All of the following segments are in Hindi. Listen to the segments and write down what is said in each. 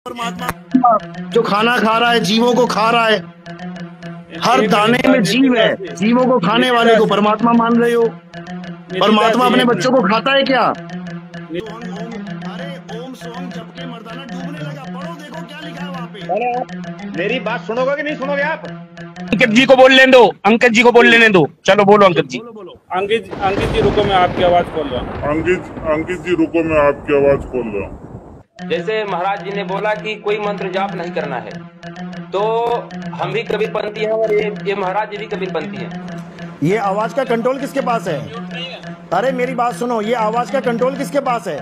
परमात्मा जो खाना खा रहा है, जीवों को खा रहा है, हर दाने में जीव है, जीवों को खाने वाले को परमात्मा मान रहे हो। परमात्मा अपने बच्चों को खाता है क्या? अरे ओम सोम जप के मर्दाना डूबने लगा, पढ़ो देखो क्या लिखा है वहाँ पे। आप मेरी बात सुनोगे कि नहीं सुनोगे? आप अंकित जी को बोल लेने दो, अंकित जी को बोल लेने दो। चलो बोलो अंकित जी। अंकित जी रुको, मैं आपकी आवाज खोल रहा हूँ। अंकित जी रुको, मैं आपकी आवाज खोल रहा हूँ। जैसे महाराज जी ने बोला कि कोई मंत्र जाप नहीं करना है, तो हम भी कबीरपंथी हैं और ये महाराज जी भी कबीरपंथी हैं। ये आवाज का कंट्रोल किसके पास है? अरे मेरी बात सुनो, ये आवाज का कंट्रोल किसके पास है?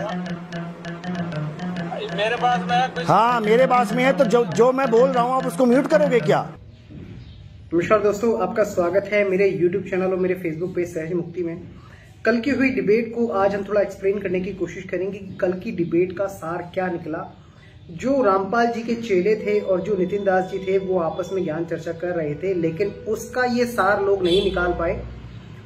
मेरे पास में है। हाँ मेरे पास में है, तो जो मैं बोल रहा हूँ आप उसको म्यूट करोगे क्या? नमस्कार दोस्तों, आपका स्वागत है मेरे YouTube चैनल और मेरे Facebook पेज सहज मुक्ति में। कल की हुई डिबेट को आज हम थोड़ा एक्सप्लेन करने की कोशिश करेंगे कि कल की डिबेट का सार क्या निकला। जो रामपाल जी के चेले थे और जो नितिन दास जी थे वो आपस में ज्ञान चर्चा कर रहे थे, लेकिन उसका ये सार लोग नहीं निकाल पाए।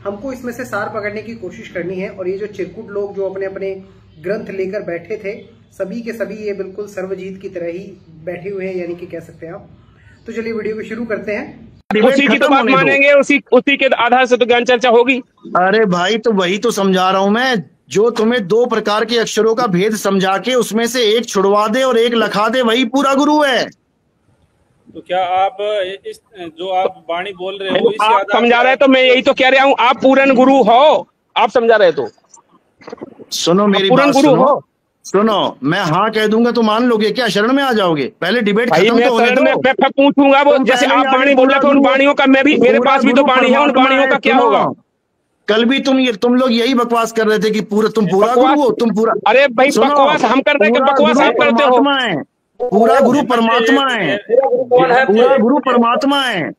हमको इसमें से सार पकड़ने की कोशिश करनी है। और ये जो चिरकुट लोग जो अपने अपने ग्रंथ लेकर बैठे थे, सभी के सभी ये बिल्कुल सर्वजीत की तरह ही बैठे हुए हैं, यानी कि कह सकते हैं आप। तो चलिए वीडियो को शुरू करते हैं। उसी की तो बात मानेंगे, उसी के आधार से तो ज्ञान चर्चा होगी। अरे भाई, तो वही तो समझा रहा हूं मैं। जो तुम्हें दो प्रकार के अक्षरों का भेद समझा के उसमें से एक छुड़वा दे और एक लखा दे, वही पूरा गुरु है। तो क्या आप इस जो आप वाणी बोल रहे हो, आप समझा रहे, तो मैं यही तो कह रहा हूँ, आप पूर्ण गुरु हो। आप समझा रहे तो सुनो मेरी बात, सुनो मैं हाँ कह दूंगा तो मान लोगे क्या? शरण में आ जाओगे? पहले डिबेट खत्म तो होने दो। मैं पूछूंगा वो, जैसे आप वाणी बोल रहे थे, उन वाणियों का मैं भी, मेरे पास भी तो वाणी है, उन वाणियों का क्या होगा? कल भी तुम लोग यही बकवास कर रहे थे कि तुम पूरा गुरु हो, तुम पूरा। अरे भाई बकवास हम कर रहे हैं, बकवास आप करते हो। पूरा गुरु परमात्मा है, पूरा गुरु परमात्मा है।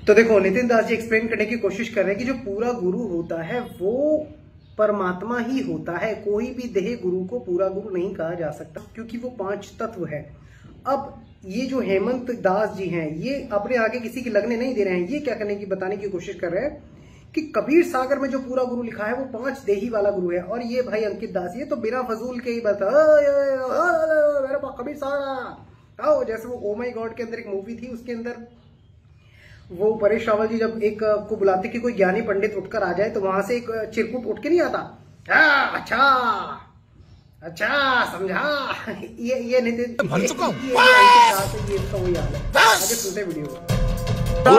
तो देखो, नितिन दास जी एक्सप्लेन करने की कोशिश कर रहे हैं कि जो पूरा गुरु होता है वो परमात्मा ही होता है। कोई भी देह गुरु को पूरा गुरु नहीं कहा जा सकता, क्योंकि वो पांच तत्व है। अब ये जो हेमंत दास जी हैं, ये अपने आगे किसी की लगने नहीं दे रहे हैं। ये क्या करने की बताने की कोशिश कर रहे हैं कि कबीर सागर में जो पूरा गुरु लिखा है वो पांच देही वाला गुरु है। और ये भाई अंकित दास, ये तो बिना फजूल के ही बता कबीर सागर आओ। जैसे वो ओ माय गॉड के अंदर एक मूवी थी, उसके अंदर वो परेश रावल जी जब एक को बुलाते कि कोई ज्ञानी पंडित उठकर आ जाए, तो वहां से एक चिरकुट उठ के नहीं आता, अच्छा समझा। ये नितिन इसका वही हाल है। आगे सुनते वीडियो।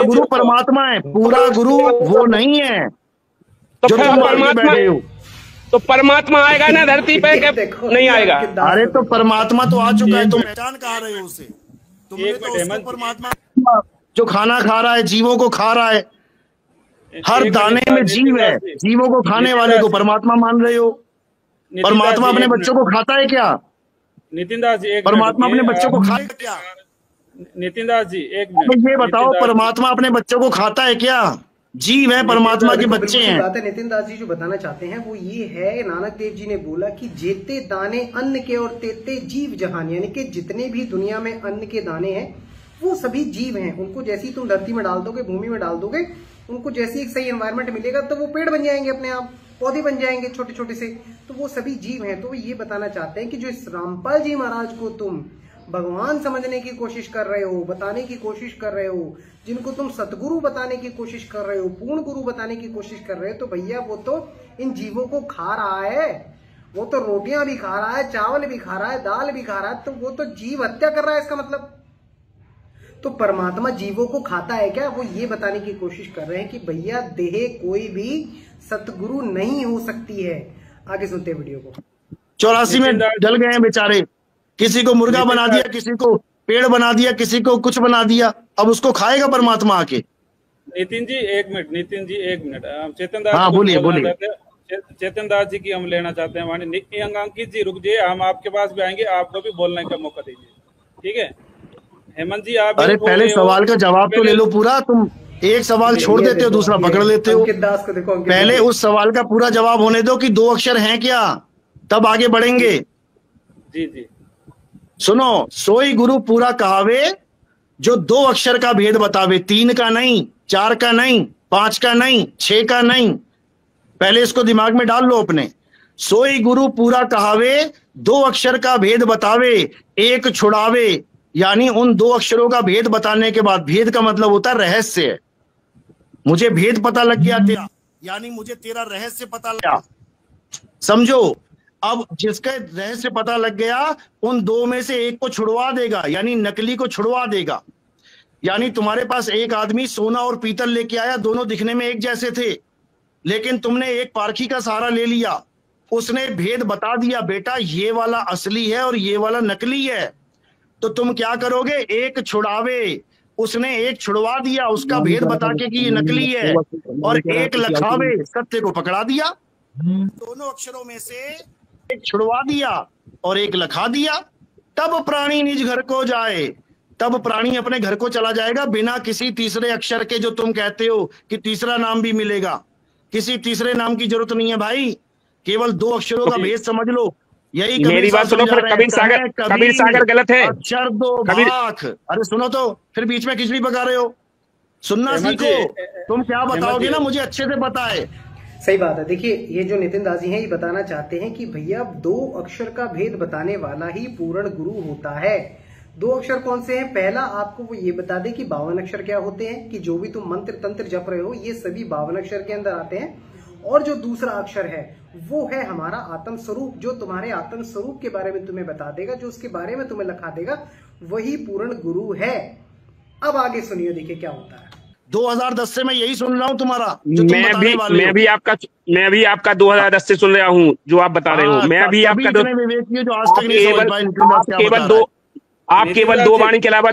गुरु परमात्मा है, पूरा गुरु वो नहीं है। तो परमात्मा आएगा ना धरती पे? नहीं आएगा। अरे तो परमात्मा तो आ चुका है, तुम पहचान कहाँ रहे हो उसे? तुमने तो उसको परमात्मा, जो खाना खा रहा है, जीवों को खा रहा है, हर दाने में जीव है, जीवों को खाने वाले को परमात्मा मान रहे हो। परमात्मा अपने बच्चों को खाता है क्या? नितिन दास जी, परमात्मा अपने बच्चों को खाता है क्या? नितिन दास जी एक मिनट, ये बताओ, परमात्मा अपने बच्चों को खाता है क्या? जीव है, परमात्मा के बच्चे हैं। बात है नितिन दास जी जो बताना चाहते हैं वो ये है, नानक देव जी ने बोला कि जेते दाने अन्न के और तेते जीव जहान, यानी कि जितने भी दुनिया में अन्न के दाने हैं वो सभी जीव हैं। उनको जैसे ही तुम धरती में डाल दोगे, भूमि में डाल दोगे, उनको जैसे एक सही एनवायरनमेंट मिलेगा तो वो पेड़ बन जाएंगे, अपने आप पौधे बन जाएंगे छोटे छोटे से। तो वो सभी जीव हैं। तो वो ये बताना चाहते हैं कि जो इस रामपाल जी महाराज को तुम भगवान समझने की कोशिश कर रहे हो, बताने की कोशिश कर रहे हो, जिनको तुम सतगुरु बताने की कोशिश कर रहे हो, पूर्ण गुरु बताने की कोशिश कर रहे हो, तो भैया वो तो इन जीवों को खा रहा है। वो तो रोटियां भी खा रहा है, चावल भी खा रहा है, दाल भी खा रहा है। तो वो तो जीव हत्या कर रहा है, इसका मतलब। तो परमात्मा जीवों को खाता है क्या? वो ये बताने की कोशिश कर रहे हैं कि भैया देह कोई भी सतगुरु नहीं हो सकती है। आगे सुनते हैं वीडियो को। 84 में जल गए हैं बेचारे, किसी को मुर्गा बना दिया, किसी को पेड़ बना दिया, किसी को कुछ बना दिया। अब उसको खाएगा परमात्मा आके? नितिन जी एक मिनट, चेतन दास, हाँ बोलिए। चेतन दास जी की हम लेना चाहते हैं। अंकित जी रुक जाइए, हम आपके पास भी आएंगे, आपको भी बोलने का मौका दीजिए, ठीक है? हेमंत जी आप, अरे पहले सवाल का जवाब तो ले लो पूरा। तुम एक सवाल छोड़ देते हो, दूसरा पकड़ लेते हो। पहले उस सवाल का पूरा जवाब होने दो कि दो अक्षर हैं क्या, तब आगे बढ़ेंगे। जी सुनो, सोई गुरु पूरा कहावे जो दो अक्षर का भेद बतावे, 3 का नहीं, 4 का नहीं, 5 का नहीं, 6 का नहीं। पहले इसको दिमाग में डाल लो अपने। सोई गुरु पूरा कहावे दो अक्षर का भेद बतावे एक छुड़ावे, यानी उन दो अक्षरों का भेद बताने के बाद, भेद का मतलब होता है रहस्य, मुझे भेद पता लग गया तेरा, यानी मुझे तेरा रहस्य पता लग गया, समझो। अब जिसका रहस्य पता लग गया उन दो में से एक को छुड़वा देगा, यानी नकली को छुड़वा देगा। यानी तुम्हारे पास एक आदमी सोना और पीतल लेके आया, दोनों दिखने में एक जैसे थे, लेकिन तुमने एक पारखी का सहारा ले लिया, उसने भेद बता दिया, बेटा ये वाला असली है और ये वाला नकली है। तो तुम क्या करोगे, एक छुड़ावे, उसने एक छुड़वा दिया उसका भेद बता के कि ये नकली है, और एक लखावे, सत्य को पकड़ा दिया। दोनों अक्षरों में से एक छुड़वा दिया और एक लखा दिया। तब प्राणी निज घर को जाए, तब प्राणी अपने घर को चला जाएगा बिना किसी तीसरे अक्षर के, जो तुम कहते हो कि तीसरा नाम भी मिलेगा। किसी तीसरे नाम की जरूरत नहीं है भाई, केवल दो अक्षरों का भेद समझ लो। यही मेरी बात सुनो, फिर कबीर सागर गलत है, अक्षर दो भाख। अरे सुनो तो, फिर बीच में खिचड़ी पका रहे हो, सुनना सीखो। तुम क्या बताओगे ना, मुझे अच्छे से पता है। सही बात है। देखिए, ये जो नितिन दाजी हैं ये बताना चाहते हैं कि भैया दो अक्षर का भेद बताने वाला ही पूर्ण गुरु होता है। दो अक्षर कौन से हैं? पहला आपको वो ये बता दे कि 52 अक्षर क्या होते हैं, कि जो भी तुम मंत्र तंत्र जप रहे हो ये सभी 52 अक्षर के अंदर आते हैं। और जो दूसरा अक्षर है वो है हमारा आत्म स्वरूप, जो तुम्हारे आत्म स्वरूप के बारे में तुम्हें बता देगा, जो उसके बारे में तुम्हें लिखा देगा, वही पूर्ण गुरु है। अब आगे सुनिए, देखिए क्या होता है। 2010 से मैं यही सुन रहा हूँ तुम्हारा, मैं भी आपका 2010 से सुन रहा हूँ जो आप बता रहे हो। मैं भी आपका जो आज तक नहीं समझ पाए, आप केवल दो वाणी के अलावा।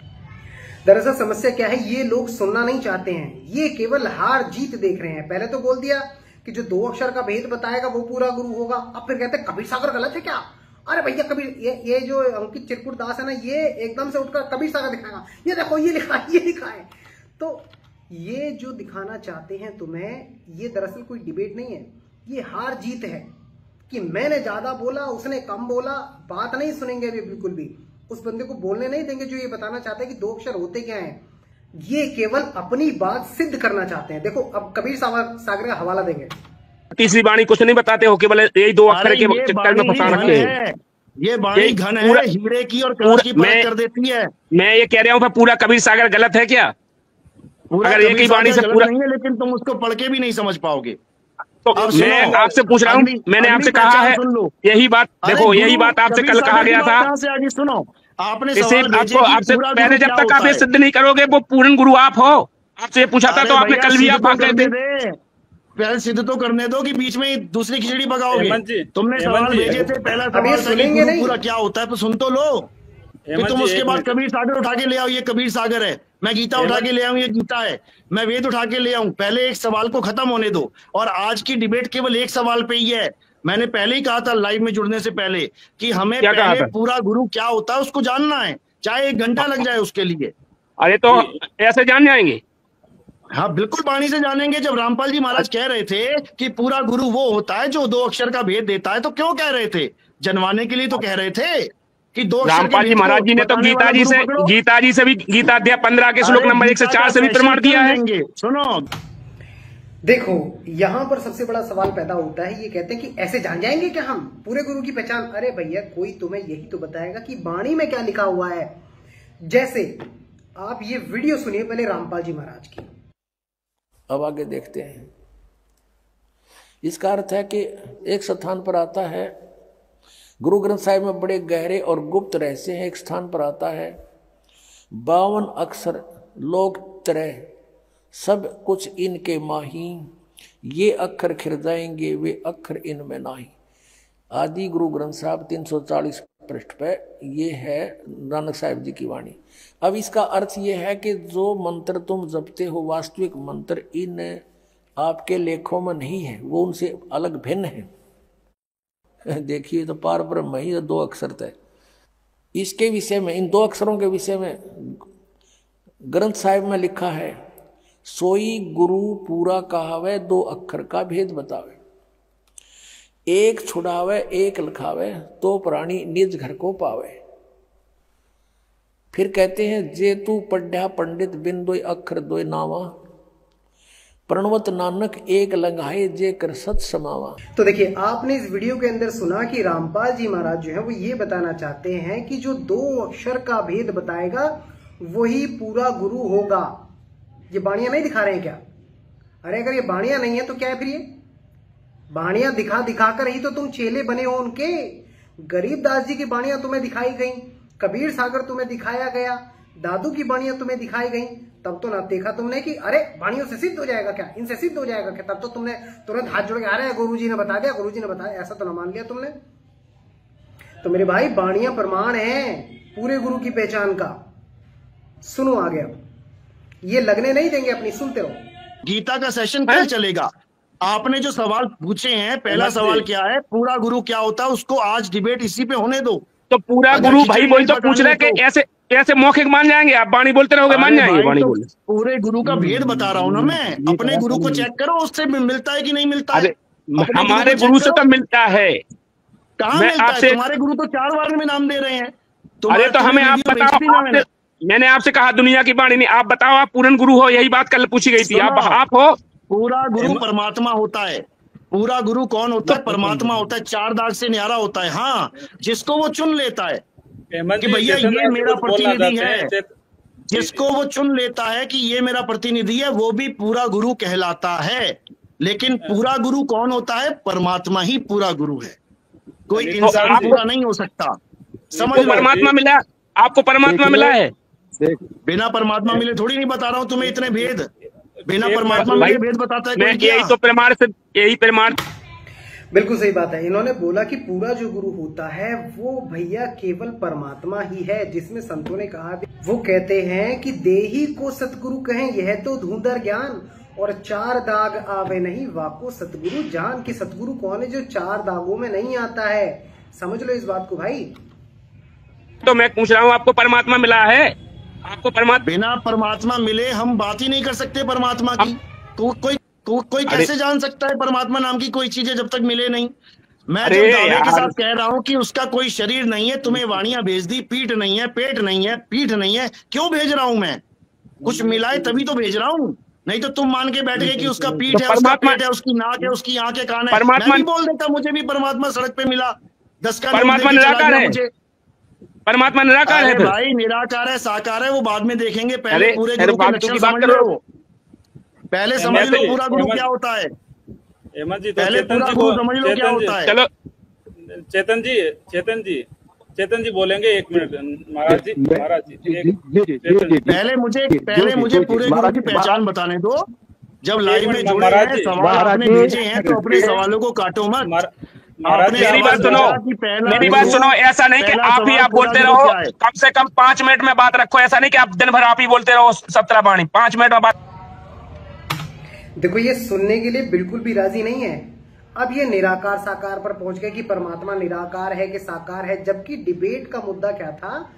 दरअसल समस्या क्या है, ये लोग सुनना नहीं चाहते हैं, ये केवल हार जीत देख रहे हैं। पहले तो बोल दिया कि जो दो अक्षर का भेद बताएगा वो पूरा गुरु होगा, अब फिर कहते हैं कबीर सागर गलत है क्या? अरे भैया कबीर, ये जो अंकित चिरकुट दास है ना, ये एकदम से उठकर कबीर सागर दिखाएगा, ये देखो ये लिखा है। तो ये जो दिखाना चाहते हैं तुम्हें, ये दरअसल कोई डिबेट नहीं है, ये हार जीत है कि मैंने ज्यादा बोला उसने कम बोला। बात नहीं सुनेंगे अभी बिल्कुल भी, उस बंदे को बोलने नहीं देंगे जो ये बताना चाहता है कि दो अक्षर होते क्या हैं। ये केवल अपनी बात सिद्ध करना चाहते हैं। देखो अब कबीर सागर का हवाला देंगे। तीसरी वाणी कुछ नहीं बताते हो, केवल यही दो अक्षर के चक्कर में फंसा रखे हैं। ये बाणी घन है, हीरे की और कांच की परख कर देती है। मैं ये कह रहा हूँ पूरा कबीर सागर गलत है क्या? अगर एक ही वाणी से पूरा नहीं है, लेकिन तुम उसको पढ़ के भी नहीं समझ पाओगे। तो मैं आपसे पूछ रहा हूँ, मैंने आपसे कहा है यही बात, देखो यही बात आपसे कल कहा गया था। आगे सुनो, आपने आपसे पहले जब तक आप ये सिद्ध नहीं करोगे वो पूर्ण गुरु आप हो। आपसे ये पूछा था तो आपने कल भी आप कहते थे। पहले सिद्ध तो करने दो कि बीच में दूसरी खिचड़ी पकाओगे। तुमने सवाल भेजे थे, पहला सवाल पूरा क्या होता है तो सुन तो लो, फिर तुम उसके बाद कबीर सागर उठा के ले आओ, ये कबीर सागर है। मैं गीता उठा के ले आऊं, ये गीता है। मैं वेद उठा के ले आऊं, पहले एक सवाल को खत्म होने दो। और आज की डिबेट केवल एक सवाल पे ही है। मैंने पहले ही कहा था लाइव में जुड़ने से पहले कि हमें पहले पूरा गुरु क्या होता है उसको जानना है, चाहे 1 घंटा लग जाए उसके लिए। अरे तो ऐसे जान जाएंगे? हाँ बिल्कुल, वाणी से जानेंगे। जब रामपाल जी महाराज कह रहे थे कि पूरा गुरु वो होता है जो 2 अक्षर का भेद देता है, तो क्यों कह रहे थे? जनवाने के लिए तो कह रहे थे कि 2 अक्षर। रामपाल जी महाराज जी ने तो गीता जी से भी गीता अध्याय 15 के श्लोक नंबर 1 से 4 से भी प्रमाण दिया है। सुनो देखो, यहां पर सबसे बड़ा सवाल पैदा होता है, ये कहते हैं कि ऐसे जान जाएंगे क्या हम पूरे गुरु की पहचान? अरे भैया, कोई तुम्हें यही तो बताएगा कि वाणी में क्या लिखा हुआ है। जैसे आप ये वीडियो सुनिए पहले रामपाल जी महाराज की। अब आगे देखते हैं। इसका अर्थ है कि एक स्थान पर आता है, गुरु ग्रंथ साहिब में बड़े गहरे और गुप्त रहस्य हैं। एक स्थान पर आता है 52 अक्षर लोक तरह सब कुछ इनके माही, ये अक्षर खिर जाएंगे वे अक्षर इनमें नाही। आदि गुरु ग्रंथ साहब 340 पृष्ठ पे ये है नानक साहिब जी की वाणी। अब इसका अर्थ ये है कि जो मंत्र तुम जपते हो वास्तविक मंत्र इन आपके लेखों में नहीं है, वो उनसे अलग भिन्न है। देखिए तो पार ब्रह्म ही 2 अक्षर तय। इसके विषय में, इन 2 अक्षरों के विषय में ग्रंथ साहिब में लिखा है, सोई गुरु पूरा कहावे 2 अक्षर का भेद बतावे, एक छुड़ावे एक लिखावे तो प्राणी निज घर को पावे। फिर कहते हैं जे तू पढ़ा पंडित बिन 2 अक्षर 2 नावा, प्रणवत नानक एक लंघाए जे कर सत समावा। तो देखिए, आपने इस वीडियो के अंदर सुना कि रामपाल जी महाराज जो है वो ये बताना चाहते हैं कि जो 2 अक्षर का भेद बताएगा वही पूरा गुरु होगा। ये बाणियां नहीं दिखा रहे हैं क्या? अरे अगर ये बाणियां नहीं है तो क्या है फिर? ये बाणियां दिखा दिखाकर ही तो तुम चेले बने हो उनके। गरीबदास जी की बाणियां तुम्हें दिखाई गई, कबीर सागर तुम्हें दिखाया गया, दादू की बाणियां तुम्हें दिखाई गई, तब तो ना देखा तुमने कि अरे बाणियों से सिद्ध हो जाएगा क्या, इनसे सिद्ध हो जाएगा क्या? तब तो तुमने तुरंत हाथ जोड़ के आ रहे हैं गुरुजी ने बता दिया, गुरुजी ने बताया, ऐसा तो ना मान लिया तुमने। तो मेरे भाई, बाणियां प्रमाण है पूरे गुरु की पहचान का। सुनो आगे, अब ये लगने नहीं देंगे अपनी, सुनते रहो। गीता का सेशन कल चलेगा। आपने जो सवाल पूछे हैं, पहला सवाल क्या है, पूरा गुरु क्या होता है, उसको आज डिबेट इसी पे होने दो। तो पूरा गुरु भाई वही तो पूछ रहे कि ऐसे ऐसे मौखिक मान जाएंगे आप? बाणी बोलते रहोगे मान जाएंगे? बाणी तो बोले पूरे गुरु का भेद बता रहा हूं ना मैं। अपने गुरु को चेक करो, उससे मिलता है कि नहीं मिलता है। हमारे गुरु से तो मिलता है। कहाँ मिलता है? तुम्हारे गुरु तो 4 बार में नाम दे रहे हैं। अरे तो हमें आप बताओ, मैंने आपसे कहा दुनिया की बाणी नहीं, आप बताओ, आप पूर्ण गुरु हो, यही बात कल पूछी गई थी, आप हो? पूरा गुरु परमात्मा होता है। पूरा गुरु कौन होता है? परमात्मा होता है, 4 दाग से न्यारा होता है। हाँ, जिसको वो चुन लेता है कि भैया ये मेरा प्रतिनिधि है, जिसको वो चुन लेता है कि ये मेरा प्रतिनिधि है, वो भी पूरा गुरु कहलाता है। लेकिन पूरा गुरु कौन होता है? परमात्मा ही पूरा गुरु है, कोई इंसान पूरा नहीं हो सकता। समझ लो, परमात्मा मिला आपको, परमात्मा मिला है। बिना परमात्मा मिले थोड़ी नहीं बता रहा हूं तुम्हें इतने भेद। बिना परमात्मा मिले भेद बताता है कोई? यही तो प्रमाण से, यही प्रमाण। बिल्कुल सही बात है। इन्होंने बोला कि पूरा जो गुरु होता है वो भैया केवल परमात्मा ही है, जिसमें संतों ने कहा, वो कहते हैं कि देही को सतगुरु कहें, यह तो धुंधर ज्ञान, और 4 दाग आवे नहीं वाको सतगुरु जान। कि सतगुरु कौन है? जो 4 दागों में नहीं आता है। समझ लो इस बात को भाई। तो मैं पूछ रहा हूँ, आपको परमात्मा मिला है? आपको परमात्मा, बिना परमात्मा मिले हम बात ही नहीं कर सकते परमात्मा की। तो कोई कैसे जान सकता है परमात्मा नाम की कोई चीजें जब तक मिले नहीं? मैं जब दावे के साथ कह रहा हूँ कि उसका कोई शरीर नहीं है, तुम्हें वाणियां भेज दी, पीठ नहीं है, पेट नहीं है, पीठ नहीं है, क्यों भेज रहा हूं मैं? कुछ मिलाए तभी तो भेज रहा हूँ, नहीं तो तुम मान के बैठ गए कि उसका पीठ है, उसका पेट है, उसकी नाक है, उसकी आंखें, कान है। मैं भी बोल देता मुझे भी परमात्मा सड़क पे मिला, 10 का परमात्मा निराकार है। परमात्मा निराकार है भाई, निराकार है, साकार है, वो बाद में देखेंगे। पहले पूरे गुरु के लक्षण समझ लो, पहले समझ लो पूरा गुरु क्या होता है। हेमंत जी, पहले पूरा गुरु समझ लो क्या होता है। चलो चेतन जी बोलेंगे, 1 मिनट महाराज जी। पहले मुझे पूरे गुरु की पहचान बताने दो। जब लाइव में जुड़े हैं, सवाल आपने भेजे हैं तो अपने सवालों को काटो मत। मेरी बात सुनो, ऐसा नहीं कि आप बोलते रहो, कम से कम 5 मिनट में बात रखो। ऐसा नहीं कि आप दिन भर आप ही बोलते रहो 17 बाणी, 5 मिनट में बात। देखो, ये सुनने के लिए बिल्कुल भी राजी नहीं है। अब ये निराकार साकार पर पहुंच गए कि परमात्मा निराकार है कि साकार है, जबकि डिबेट का मुद्दा क्या था?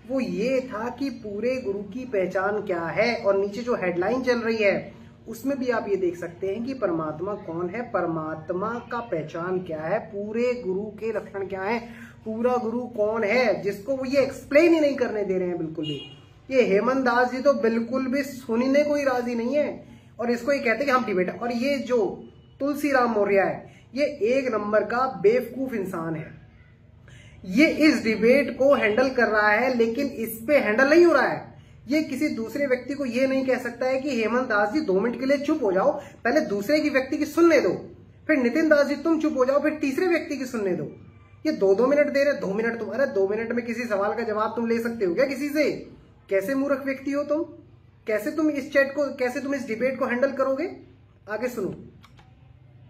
वो ये था कि पूरे गुरु की पहचान क्या है। और नीचे जो हेडलाइन चल रही है उसमें भी आप ये देख सकते हैं कि परमात्मा कौन है, परमात्मा का पहचान क्या है, पूरे गुरु के लक्षण क्या है, पूरा गुरु कौन है, जिसको वो ये एक्सप्लेन ही नहीं करने दे रहे हैं बिल्कुल भी। ये हेमंत दास जी तो बिल्कुल भी सुनने को ही राजी नहीं है, और इसको ये कहते हैं कि हम डिबेट। और ये जो तुलसीराम मौर्य है, ये 1 नंबर का बेवकूफ इंसान है। ये इस डिबेट को हैंडल कर रहा है, लेकिन इस पे हैंडल नहीं हो रहा है। ये किसी दूसरे व्यक्ति को ये नहीं कह सकता है कि हेमंत दास जी 2 मिनट के लिए चुप हो जाओ, पहले दूसरे की व्यक्ति की सुनने दो, फिर नितिन दास जी तुम चुप हो जाओ, फिर तीसरे व्यक्ति की सुनने दो। ये 2-2 मिनट दे रहे, 2 मिनट तुम, अरे 2 मिनट में किसी सवाल का जवाब तुम ले सकते हो क्या किसी से? कैसे मूर्ख व्यक्ति हो तुम? कैसे तुम इस चैट को, कैसे तुम इस डिबेट को हैंडल करोगे? आगे सुनो।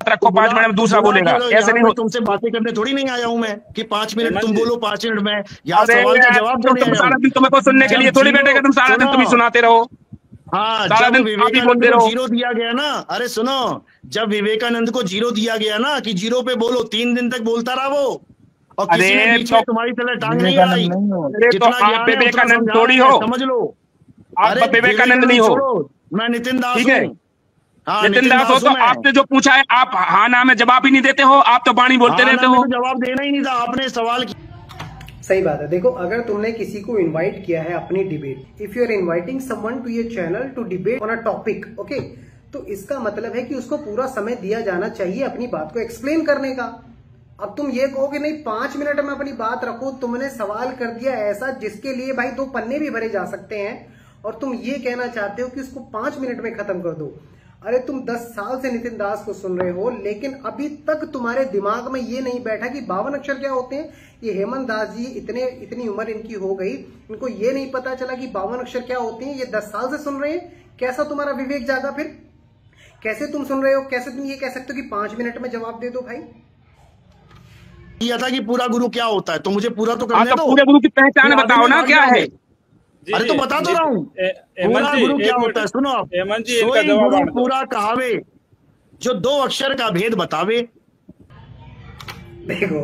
रखो 5 मिनट में दूसरा बोलेगा, ऐसे नहीं। तुमसे बातें करने थोड़ी नहीं आया हूं मैं कि 5 मिनट तुम बोलो, 5 मिनट में यहाँ सवाल का जवाब दो। तुम सारा दिन तुम्हें को सुनने के लिए थोड़ी बैठेगा, तुम सारा दिन तुम ही सुनाते रहो। हाँ, जब विवेकानंद को 0 दिया गया ना, अरे सुनो, जब विवेकानंद को 0 दिया गया ना कि 0 पे बोलो, 3 दिन तक बोलता रहा वो, और किसी ने बीच में तुम्हारी तरह टांग नहीं आई। आप विवेकानंद थोड़ी हो, समझ लो। आप विवेकानंद नहीं हो, मैं नितिन दास हूँ। नितिन दास हो तो आपने जो पूछा है आप हाँ ना में जवाब ही नहीं देते हो, आप तो बाणी बोलते रहते हो। जवाब देना ही नहीं था, आपने सवाल किया। सही बात है। देखो, अगर तुमने किसी को इनवाइट किया है अपनी debate, if you are inviting someone to your channel to debate on a topic, okay, तो तो इसका मतलब है कि उसको पूरा समय दिया जाना चाहिए अपनी बात को एक्सप्लेन करने का। अब तुम ये कहो कि नहीं 5 मिनट में अपनी बात रखो, तुमने सवाल कर दिया ऐसा जिसके लिए भाई 2 पन्ने भी भरे जा सकते हैं, और तुम ये कहना चाहते हो कि उसको 5 मिनट में खत्म कर दो। अरे तुम 10 साल से नितिन दास को सुन रहे हो, लेकिन अभी तक तुम्हारे दिमाग में ये नहीं बैठा कि 52 अक्षर क्या होते हैं। ये हेमंत दास जी इतनी उम्र इनकी हो गई, इनको ये नहीं पता चला कि 52 अक्षर क्या होते हैं। ये 10 साल से सुन रहे हैं, कैसा तुम्हारा विवेक जागा फिर? कैसे तुम सुन रहे हो? कैसे तुम ये कह सकते हो कि 5 मिनट में जवाब दे दो भाई? किया था कि पूरा गुरु क्या होता है, तो मुझे पूरा तो करने दो। पूरे गुरु की पहचान बताओ ना, क्या है? अरे तो बता तो रहा हूँ पूरा गुरु क्या होता है। सुनो आप, सोई गुरु पूरा कहावे, जो 2 अक्षर का भेद बतावे। देखो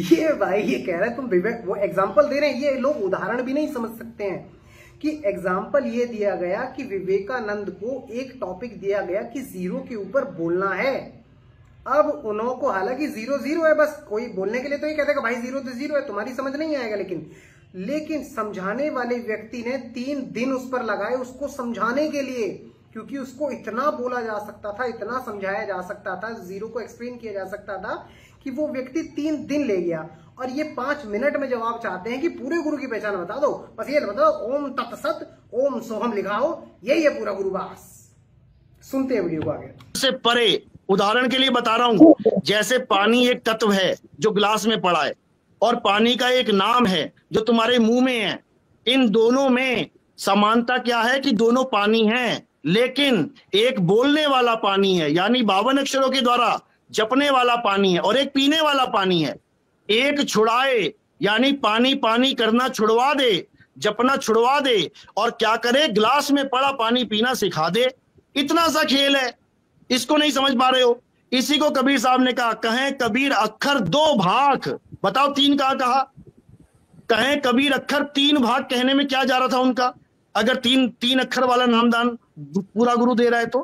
ये भाई ये कह रहा है, तुम विवेक वो एग्जाम्पल दे रहे हैं, ये लोग उदाहरण भी नहीं समझ सकते हैं कि एग्जाम्पल ये दिया गया कि विवेकानंद को एक टॉपिक दिया गया कि 0 के ऊपर बोलना है। अब उनको हालांकि 0 है, बस कोई बोलने के लिए तो ये कहता है कि भाई 0 तो 0 है, तुम्हारी समझ नहीं आएगा, लेकिन समझाने वाले व्यक्ति ने 3 दिन उस पर लगाए उसको समझाने के लिए, क्योंकि उसको इतना बोला जा सकता था, इतना समझाया जा सकता था, 0 को एक्सप्लेन किया जा सकता था कि वो व्यक्ति 3 दिन ले गया। और ये 5 मिनट में जवाब चाहते हैं कि पूरे गुरु की पहचान बता दो, बस ये बता दो ओम तत्सत ओम सोहम लिखा हो, यही है पूरा गुरुवास। सुनते हैं वीडियो को आगे। से परे उदाहरण के लिए बता रहा हूं, जैसे पानी एक तत्व है जो ग्लास में पड़ा है, और पानी का एक नाम है जो तुम्हारे मुंह में है। इन दोनों में समानता क्या है कि दोनों पानी हैं, लेकिन एक बोलने वाला पानी है, यानी 52 अक्षरों के द्वारा जपने वाला पानी है, और एक पीने वाला पानी है। एक छुड़ाए यानी पानी पानी करना छुड़वा दे, जपना छुड़वा दे, और क्या करे, ग्लास में पड़ा पानी पीना सिखा दे। इतना सा खेल है, इसको नहीं समझ पा रहे हो। इसी को कबीर साहब ने कहा, कहें कबीर अक्षर 2 भाग, बताओ 3 कहा। कहें कबीर अक्षर 3 भाग कहने में क्या जा रहा था उनका, अगर 3 अक्षर वाला नामदान पूरा गुरु दे रहा है तो।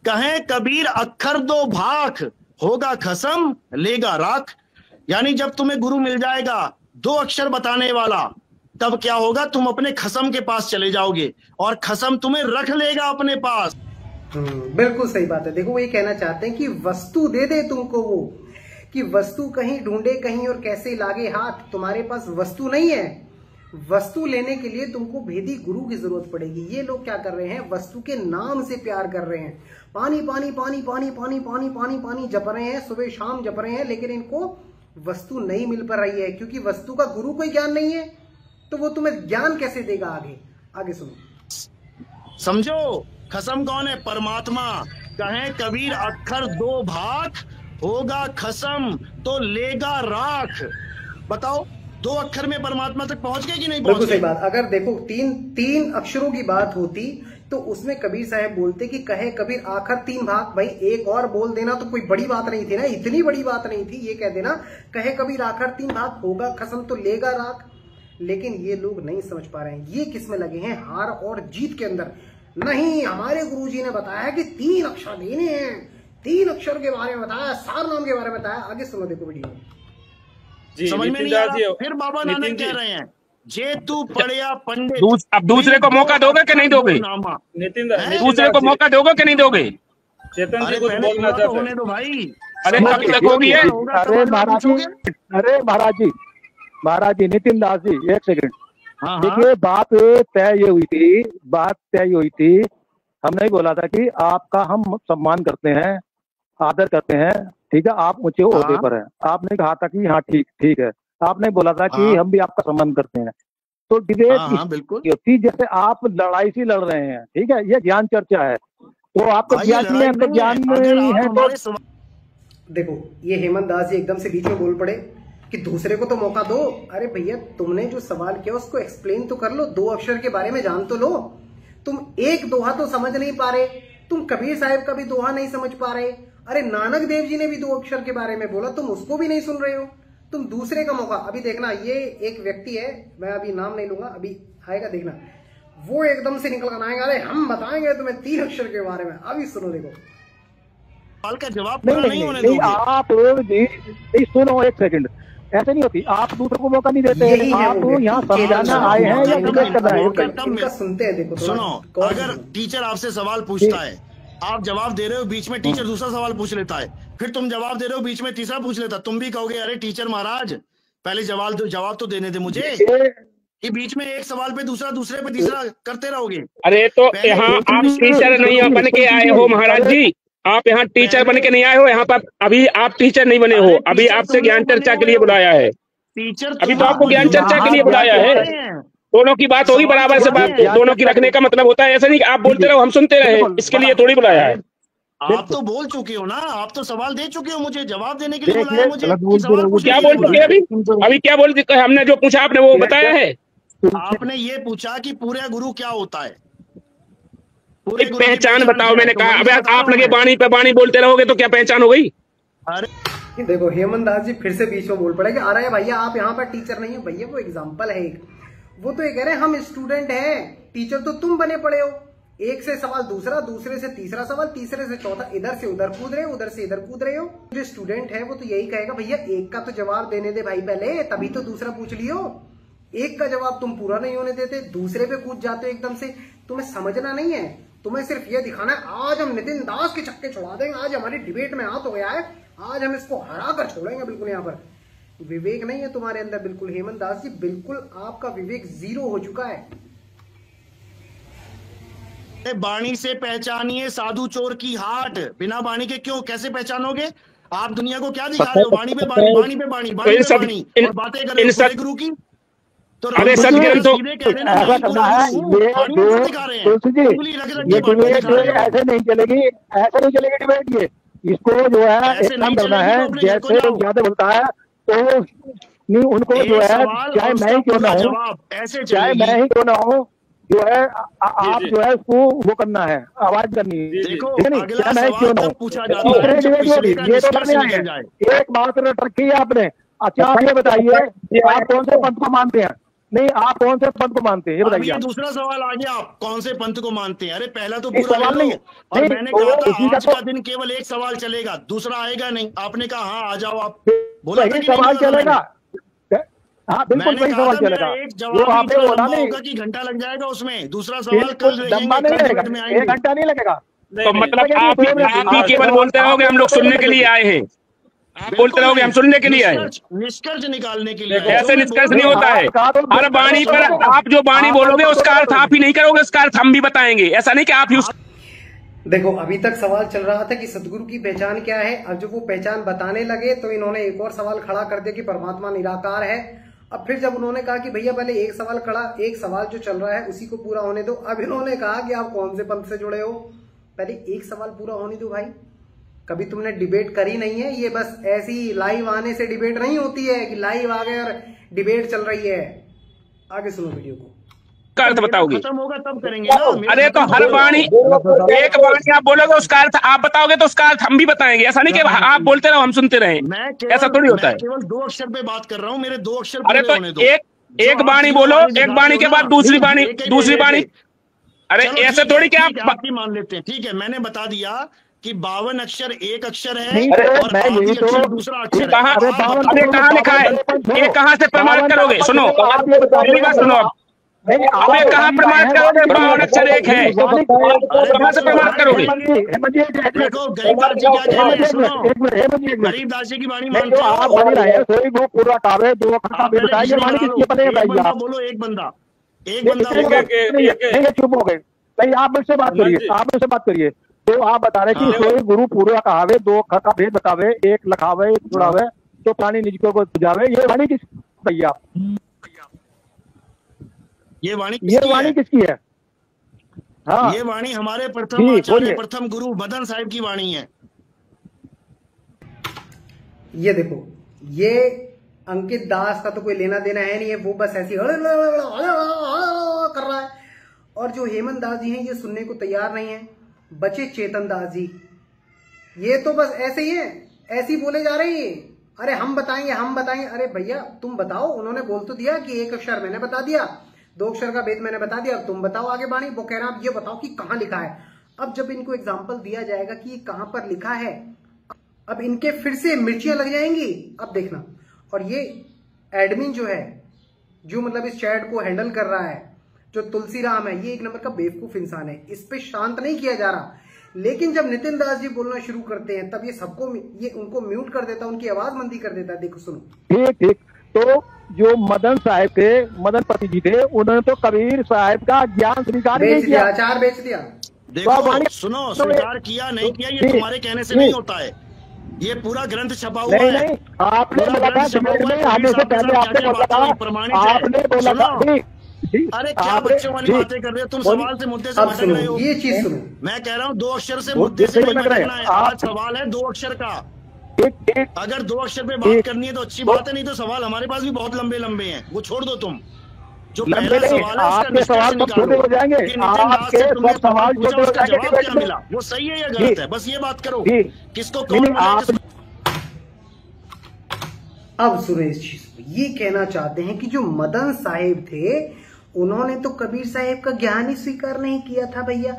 कहें कबीर अक्षर 2 भाग, होगा खसम लेगा राख। यानी जब तुम्हें गुरु मिल जाएगा 2 अक्षर बताने वाला, तब क्या होगा, तुम अपने खसम के पास चले जाओगे और खसम तुम्हें रख लेगा अपने पास। बिल्कुल सही बात है। देखो वो ये कहना चाहते हैं कि वस्तु दे दे तुमको, वो कि वस्तु कहीं ढूंढे कहीं और कैसे लागे हाथ, तुम्हारे पास वस्तु नहीं है। वस्तु लेने के लिए तुमको भेदी गुरु की जरूरत पड़ेगी। ये लोग क्या कर रहे हैं, वस्तु के नाम से प्यार कर रहे हैं। पानी पानी पानी पानी पानी पानी पानी पानी जप रहे हैं, सुबह शाम जप रहे हैं, लेकिन इनको वस्तु नहीं मिल पा रही है, क्योंकि वस्तु का गुरु कोई ज्ञान नहीं है, तो वो तुम्हें ज्ञान कैसे देगा। आगे सुनो, समझो खसम कौन है, परमात्मा। कहें कबीर अक्षर 2 भाग, होगा खसम तो लेगा राख। बताओ 2 अक्षर में परमात्मा तक पहुंच गए कि नहीं पहुंच गए? सही बात। अगर देखो 3 अक्षरों की बात होती तो उसमें कबीर साहब बोलते कि कहे कबीर आखिर 3 भाग, भाई एक और बोल देना तो कोई बड़ी बात नहीं थी ना, इतनी बड़ी बात नहीं थी। ये कह देना कहे कबीर आखिर 3 भाग, होगा खसम तो लेगा राख। लेकिन ये लोग नहीं समझ पा रहे हैं, ये किस में लगे हैं, हार और जीत के अंदर। नहीं, हमारे गुरुजी ने बताया कि 3 अक्षर देने हैं, 3 अक्षर के बारे में बताया, सार नाम के बारे में बताया। आगे सुनो, देखो वीडियो जी। समझ में नहीं आ रहा। फिर बाबा नानक कह रहे हैं, जे तू पढ़िया पंडित। अब दूसरे को मौका दोगे कि नहीं दोगे? दूसरे को मौका दोगे कि नहीं दोगे? चेतन जी कुछ बोलना चाहते हैं? होने दो भाई। अरे कब तक होगी है? अरे महाराज जी नितिन दास जी, एक सेकंड। हाँ, देखिए बात तय ये हुई थी, हम नहीं बोला था कि आपका हम सम्मान करते हैं, आदर करते हैं, ठीक है, आप ऊंचे ओहदे पर हैं। आपने कहा था कि हाँ ठीक है, आपने बोला था कि हम भी आपका सम्मान करते हैं। तो डिबेट बिल्कुल जैसे आप लड़ाई सी लड़ रहे हैं, ठीक है, ये ज्ञान चर्चा है, तो आपको ज्ञान नहीं है तो ज्ञान नहीं है तो। देखो ये हेमंत दास जी एकदम से बीच में बोल पड़े कि दूसरे को तो मौका दो। अरे भैया तुमने जो सवाल किया उसको एक्सप्लेन तो कर लो, 2 अक्षर के बारे में जान तो लो। तुम एक दोहा तो समझ नहीं पा रहे, तुम कबीर साहब का भी दोहा नहीं समझ पा रहे। अरे नानक देव जी ने भी 2 अक्षर के बारे में बोला, तुम उसको भी नहीं सुन रहे हो। तुम दूसरे का मौका, अभी देखना ये एक व्यक्ति है, मैं अभी नाम नहीं लूंगा, अभी आएगा देखना, वो एकदम से निकल कर आएगा, अरे हम बताएंगे तुम्हें 3 अक्षर के बारे में। अभी सुनो, देखो सवाल का जवाब नहीं, आप सुनो एक सेकंड। ऐसे नहीं होती। आप दूसरों को मौका नहीं देते, आप यहाँ समझाना आए हैं या डिबेट करना है? इनका सुनते हैं, देखो सुनो, अगर टीचर आपसे सवाल पूछता है, आप जवाब दे रहे हो, बीच में टीचर दूसरा सवाल पूछ लेता है, फिर तुम जवाब दे रहे हो, बीच में तीसरा पूछ लेता, तुम भी कहोगे अरे टीचर महाराज पहले जवाब तो देने दे मुझे, ये बीच में एक सवाल पे दूसरा, दूसरे पे तीसरा करते रहोगे? अरे तो यहाँ आप टीचर नहीं बन के आए हो महाराज जी, आप यहाँ टीचर बन के नहीं आए हो, यहाँ पर अभी आप टीचर नहीं बने हो, अभी आपसे ज्ञान चर्चा के लिए बुलाया है, टीचर अभी तो आपको ज्ञान चर्चा के लिए बुलाया है। दोनों की बात होगी, बराबर से बात दोनों की रखने का मतलब होता है, ऐसा नहीं कि आप बोलते रहो हम सुनते रहे, इसके लिए थोड़ी बुलाया है। आप तो बोल चुके हो ना, आप तो सवाल दे चुके हो, मुझे जवाब देने के लिए बुलाया मुझे। क्या बोल चुके अभी क्या बोल चुके? हमने जो पूछा आपने वो बताया है। आपने ये पूछा कि पूरा गुरु क्या होता है, एक पहचान बताओ, मैंने कहा अब आप लगे बाणी पे बाणी बोलते रहोगे तो क्या पहचान हो गई? अरे देखो हेमंत दास जी फिर से बीच में बोल पड़े कि अरे भैया आप यहाँ पर टीचर नहीं हो। भैया वो एग्जाम्पल है एक, वो तो ये कह रहे हैं हम स्टूडेंट हैं, टीचर तो तुम बने पड़े हो। एक से सवाल दूसरा, दूसरे से तीसरा सवाल, तीसरे से चौथा, इधर से उधर कूद रहे हो, उधर से इधर कूद रहे हो। जो स्टूडेंट है वो तो यही कहेगा भैया एक का तो जवाब देने दे भाई पहले, तभी तो दूसरा पूछ लियो। एक का जवाब तुम पूरा नहीं होने देते, दूसरे पे कूद जाते हो एकदम से। तुम्हें समझना नहीं है, तुम्हें सिर्फ ये दिखाना है आज हम नितिन दास के छक्के छुड़ा देंगे, आज हमारी डिबेट में हाथ हो गया है, आज हम इसको हरा कर छोड़ेंगे। बिल्कुल यहाँ पर विवेक नहीं है तुम्हारे अंदर, बिल्कुल हेमंत दास जी, बिल्कुल आपका विवेक जीरो हो चुका है। बाणी से पहचानिए साधु चोर की हाट, बिना बाणी के क्यों कैसे पहचानोगे? आप दुनिया को क्या दिखा रहे हो? बाणी पे बाणी, बाणी पे बाणी, बाणी पे बाणी, और बातें कर रहे हो गुरु की। तो अरे सदग्रंथों ऐसा करना है, ये डिबेट ऐसे नहीं चलेगी, ऐसे नहीं चलेगी डिबेट। ये इसको जो है एक काम करना है, जैसे ज्यादा बोलता है तो नहीं उनको जो है, चाहे मैं ही क्यों ना हूँ, चाहे मैं ही क्यों ना हूँ, जो है आप जो है उसको वो करना है, आवाज करनी है, ठीक है नहीं? चाहे मैं क्यों ना हूँ, ये तो करने आए हैं। एक बात रखी है आपने, अच्छा आप ये बताइए आप कौन से पंथ को मानते हैं? नहीं आप कौन से पंथ को मानते हैं ये बताइए। दूसरा सवाल आ गया, आप कौन से पंथ को मानते हैं? अरे पहला तो पूरा सवाल नहीं, और मैंने कहा था आज का दिन केवल एक सवाल चलेगा, दूसरा आएगा नहीं। आपने कहा हाँ आ जाओ, आप बोला था कि सवाल चलेगा। हाँ बिल्कुल सही सवाल चलेगा, वो आपने बोला नहीं कि घंटा लग जाएगा उसमें, दूसरा सवाल कल लंबा नहीं लगेगा, 1 घंटा नहीं लगेगा। तो मतलब आप ही केवल बोलते रहोगे, हम लोग सुनने के लिए आए हैं, आप बोलते रहोगे हम सुनने के लिए आए। निष्कर्ष निकालने के लिए। ऐसे निष्कर्ष नहीं होता है, हर बाणी पर आप जो बाणी बोलोगे उसका अर्थ आप ही नहीं करोगे, उसका अर्थ हम भी बताएंगे, ऐसा नहीं कि आप ही। देखो अभी तक सवाल चल रहा था कि सदगुरु की पहचान क्या है, अब जब वो पहचान बताने लगे तो इन्होंने एक और सवाल खड़ा कर दिया कि परमात्मा निराकार है। अब फिर जब उन्होंने कहा कि भैया पहले एक सवाल जो चल रहा है उसी को पूरा होने दो, अब इन्होंने कहा कि आप कौन से पंथ से जुड़े हो, पहले एक सवाल पूरा होने दो भाई। कभी तुमने डिबेट करी नहीं है, ये बस ऐसी लाइव आने से डिबेट नहीं होती है कि लाइव आ गए और डिबेट चल रही है। आगे सुनो वीडियो को, का अर्थ बताओगे, खत्म होगा तब करेंगे ना। अरे तो हर बाणी एक बाणी आप बोलोगे उसका अर्थ आप बताओगे तो उसका अर्थ हम भी बताएंगे, ऐसा नहीं कि आप बोलते रहो हम सुनते रहे, ऐसा थोड़ी होता है। केवल 2 अक्षर पे बात कर रहा हूँ, मेरे 2 अक्षर। अरे तो एक बाणी बोलो, एक बाणी के बाद दूसरी बाणी, अरे ऐसे थोड़ी क्या आप मान लेते हैं। ठीक है मैंने बता दिया कि 52 अक्षर एक अक्षर है और अक्षर दूसरा अक्षर है। कहाँ लिखा है, ये कहाँ से प्रमाणित करोगे? सुनो मेरी बात सुनो, अब ये कहाँ प्रमाणित करोगे? 52 अक्षर एक है, कहाँ से प्रमाणित करोगे? गरीबदास जी क्या कह रहे हैं सुनो, गरीबदास जी की वाणी मानते हो? पूरा कावे जो बोलो एक बंदा चुप हो गए। नहीं आप मुझसे बात करिए, आप मुझसे बात करिए। तो आप बता रहे कि सोई गुरु पूर्व कहावे, 2 का भेद बतावे, 1 लखावे 1 जुड़ावे, तो प्राणी निज को बुझावे। ये वाणी किस भैया, ये वाणी किसकी है? हाँ ये वाणी हमारे प्रथम आचार्य प्रथम गुरु मदन साहिब की वाणी है। ये देखो ये अंकित दास का तो कोई लेना देना है नहीं है, वो बस ऐसी कर रहा है। और जो हेमंत दास जी हैं ये सुनने को तैयार नहीं है। बचे चेतन दास जी, ये तो बस ऐसे ही है, ऐसे ही बोले जा रही है, अरे हम बताएंगे। अरे भैया तुम बताओ, उन्होंने बोल तो दिया कि 1 अक्षर मैंने बता दिया, 2 अक्षर का भेद मैंने बता दिया, अब तुम बताओ आगे बाणी। वो कह रहा है आप ये बताओ कि कहाँ लिखा है। अब जब इनको एग्जाम्पल दिया जाएगा कि कहाँ पर लिखा है, अब इनके फिर से मिर्चियां लग जाएंगी, अब देखना। और ये एडमिन जो है, जो मतलब इस चैट को हैंडल कर रहा है, जो तुलसीराम है, ये एक नंबर का बेवकूफ इंसान है। इस पे शांत नहीं किया जा रहा। लेकिन जब नितिन दास जी बोलना शुरू करते हैं तब ये सबको, ये उनको म्यूट कर देता है, उनकी आवाज मंदी कर देता है। देखो सुनो। ठीक। तो जो मदन साहब थे, मदन पति जी थे, उन्होंने तो कबीर साहब का ज्ञान स्वीकार नहीं किया, आचार बेच दिया। देखो सुनो, स्वीकार किया नहीं किया ये तुम्हारे कहने से नहीं होता है, ये पूरा ग्रंथ छपा हुआ है। नहीं, आपने बोला था आने से पहले, आपने बोला था, अरे क्या बच्चों वाली बातें कर रहे हो तुम, सवाल से मुद्दे से भटक रहे हो। ये चीज सुनो, मैं कह रहा हूँ 2 अक्षर से मुद्दे से भटकना है। आज सवाल है 2 अक्षर का, अगर 2 अक्षर पे बात करनी है तो अच्छी बात है, नहीं तो सवाल हमारे पास भी बहुत लंबे लंबे हैं, वो छोड़ दो तुम। जो पहला सवाल है आपके सवाल तो छोटे हो जाएंगे, आपके सब सवाल छोटे हो जाएंगे। जवाब क्या मिला, वो सही है या गलत है, बस ये बात करो। किसको कौन आप अब सुने इस चीज को, ये कहना चाहते हैं कि जो मदन साहिब थे उन्होंने तो कबीर साहिब का ज्ञान ही स्वीकार नहीं किया था भैया।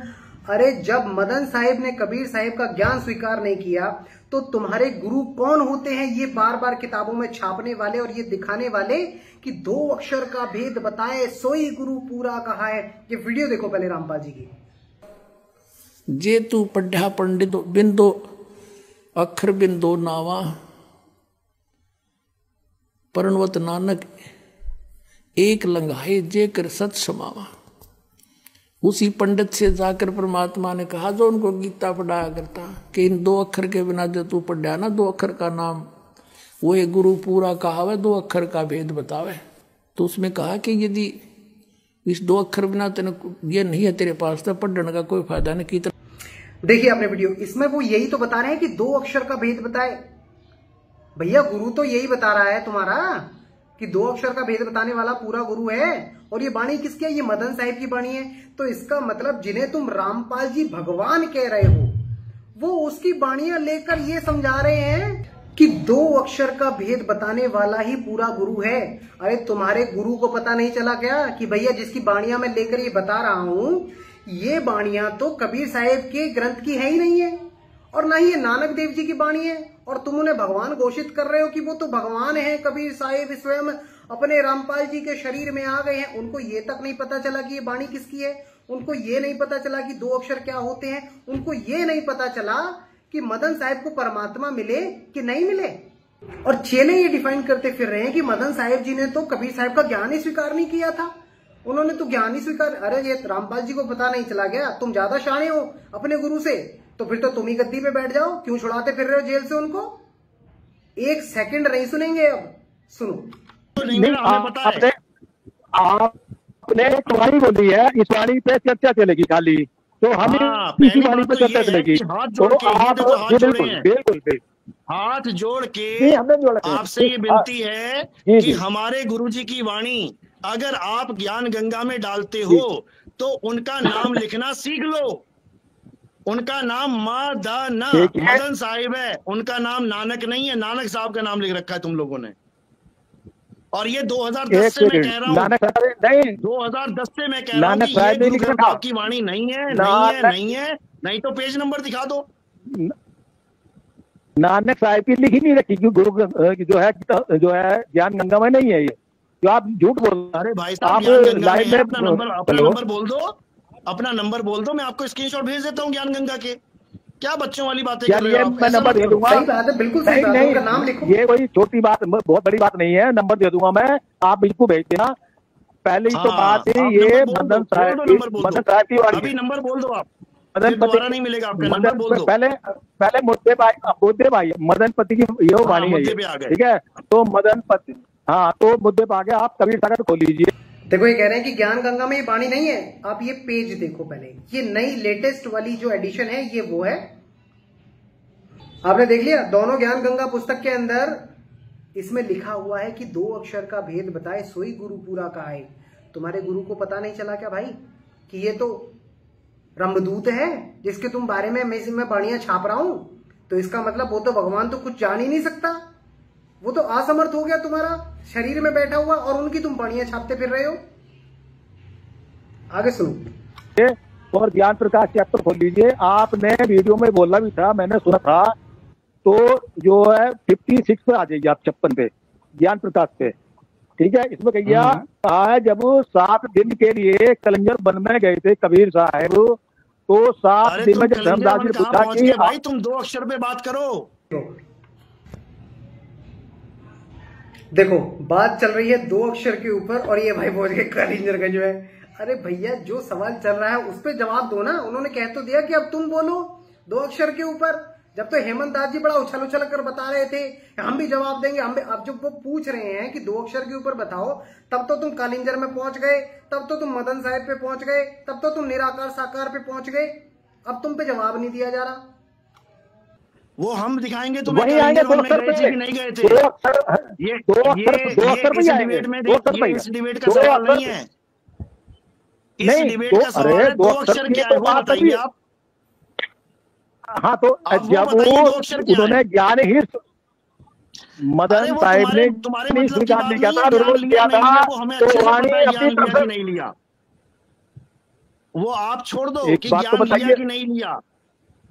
अरे जब मदन साहिब ने कबीर साहिब का ज्ञान स्वीकार नहीं किया तो तुम्हारे गुरु कौन होते हैं, ये बार बार किताबों में छापने वाले और ये दिखाने वाले कि 2 अक्षर का भेद बताए सोई गुरु पूरा कहा है। ये वीडियो देखो पहले रामपाल जी की। जे तू पढ़ा पंडित बिंदो अक्षर बिंदो नावा परनवत नानक एक लंघाए जे कर सत समावा। उसी पंडित से जाकर परमात्मा ने कहा जो उनको गीता पढ़ाया करता कि इन 2 अक्षर के बिना जो तू पढ़ा ना, 2 अक्षर का नाम वो है गुरु पूरा कहावे, 2 अक्षर का भेद बतावे। तो उसमें कहा कि यदि इस 2 अक्षर बिना तेने ये नहीं है तेरे पास तो पढ़ने का कोई फायदा नहीं। देखिए आपने वीडियो, इसमें वो यही तो बता रहे हैं कि 2 अक्षर का भेद बताए। भैया गुरु तो यही बता रहा है तुम्हारा कि 2 अक्षर का भेद बताने वाला पूरा गुरु है। और ये वाणी किसकी है, ये मदन साहिब की वाणी है। तो इसका मतलब जिन्हें तुम रामपाल जी भगवान कह रहे हो वो उसकी वाणियां लेकर ये समझा रहे हैं कि 2 अक्षर का भेद बताने वाला ही पूरा गुरु है। अरे तुम्हारे गुरु को पता नहीं चला क्या कि भैया जिसकी वाणियां मैं लेकर ये बता रहा हूं ये वाणियां तो कबीर साहिब के ग्रंथ की है ही नहीं है और ना ही ये नानक देव जी की वाणी है। और तुम उन्हें भगवान घोषित कर रहे हो कि वो तो भगवान है। कबीर साहिब स्वयं अपने रामपाल जी के शरीर में आ गए हैं, उनको ये तक नहीं पता चला कि ये वाणी किसकी है। उनको ये नहीं पता चला कि 2 अक्षर क्या होते हैं। उनको ये नहीं पता चला कि मदन साहिब को परमात्मा मिले कि नहीं मिले। और चेले ये डिफाइन करते फिर रहे हैं कि मदन साहिब जी ने तो कबीर साहिब का ज्ञान ही स्वीकार नहीं किया था, उन्होंने तो ज्ञान ही स्वीकार। अरे ये रामपाल जी को पता नहीं चला क्या, तुम ज्यादा शाणे हो अपने गुरु से, तो फिर तो तुम ही गद्दी पे बैठ जाओ। क्यों छुड़ाते फिर रहे हो जेल से उनको? 1 सेकंड नहीं सुनेंगे। अब सुनो, आपने वाणी बोली है, इस वाणी पे चर्चा चलेगी खाली, तो हमें इसी वाणी पे चर्चा चलेगी। बिल्कुल हाथ जोड़ के आपसे ये विनती है कि हमारे गुरुजी की वाणी अगर आप ज्ञान गंगा में डालते हो तो उनका नाम लिखना सीख लो। उनका नाम मदन साहिब है, उनका नाम नानक नहीं है। नानक साहब का नाम लिख रखा है तुम लोगों ने। और ये 2010 से मैं कह रहा हूँ, 2010 से मैं कह रहा हूँ कि ये गुरु ग्रंथ साहब की वाणी नहीं है, नहीं है। नहीं तो पेज नंबर दिखा दो। नानक साहिब की लिखी नहीं रखी, गुरु जो है ज्ञान गंगा में नहीं है ये, जो आप झूठ बोल। अरे भाई साहब, अपना नंबर बोल दो, अपना नंबर बोल दो, मैं आपको स्क्रीनशॉट भेज देता हूँ ज्ञान गंगा के। क्या बच्चों वाली बातें कर रहे हो आप? मैं नंबर दे दूंगा। बिल्कुल सही बात है, नाम लिखो। ये कोई छोटी बात, बहुत बड़ी बात नहीं है। नंबर दे दूंगा मैं, आप इसको भेज देना। पहले ही तो बात है ये मदन साहिब की वाणी। अभी नंबर बोल दो आप, दोबारा नहीं मिलेगा आपका नंबर, बोल दो। पहले मुद्दे भाई मदन पति की ये वाणी है, ठीक है? तो मदन पति, हाँ, तो मुद्दे पे आ गए। आप कबीर सागर खोल लीजिए। देखो ये कह रहे हैं कि ज्ञान गंगा में ये वाणी नहीं है। आप ये पेज देखो पहले, ये नई लेटेस्ट वाली जो एडिशन है ये वो है। आपने देख लिया, दोनों ज्ञान गंगा पुस्तक के अंदर इसमें लिखा हुआ है कि 2 अक्षर का भेद बताए सोई गुरु पूरा कहा है। तुम्हारे गुरु को पता नहीं चला क्या भाई कि ये तो रमदूत है जिसके तुम बारे में मैं वाणियां छाप रहा हूं? तो इसका मतलब वो तो भगवान तो कुछ जान ही नहीं सकता, वो तो असमर्थ हो गया तुम्हारा शरीर में बैठा हुआ और उनकी तुम वाणियां छापते फिर रहे हो। आगे सुनो। और ज्ञान प्रकाश चैप्टर खोल लीजिए। आपने वीडियो में बोला भी था, मैंने सुना था। तो जो है 56 पे आ जाइए आप, 56 पे। ज्ञान प्रकाश से, ठीक है। इसमें कहा है जब 7 दिन के लिए कलंजर वन में गए थे कबीर साहब, तो 7 दिन में जब धर्मदास जी ने पूछा कि भाई तुम 2 अक्षर पे बात करो। देखो बात चल रही है 2 अक्षर के ऊपर और ये भाई पहुंच गए कलिंजरगंज में। अरे भैया जो सवाल चल रहा है उस पर जवाब दो ना। उन्होंने कह तो दिया कि अब तुम बोलो 2 अक्षर के ऊपर। जब तो हेमंत दास जी बड़ा उछल उछल कर बता रहे थे हम भी जवाब देंगे, हम भी। अब जब वो पूछ रहे हैं कि 2 अक्षर के ऊपर बताओ, तब तो तुम कालिंजर में पहुंच गए, तब तो तुम मदन साहिब पे पहुंच गए, तब तो तुम निराकार साकार पे पहुंच गए। अब तुम पे जवाब नहीं दिया जा रहा। वो हम दिखाएंगे तुम्हें वही आएंगे 2 अक्षर पे, नहीं गए थे। 2 अक्षर पे आएंगे, 2 अक्षर पे। इस डिबेट का सवाल नहीं है, इस डिबेट का सवाल है 2 अक्षर क्या है वो बताइए आप। हाँ तो जब उन्होंने ज्ञान ही मदन साहिब ने स्वीकार नहीं किया था, विरोध किया था, तो वाणी अपनी तरफ से नहीं लिया। वो आप छोड़ दो कि ज्ञान लिया कि नहीं लिया,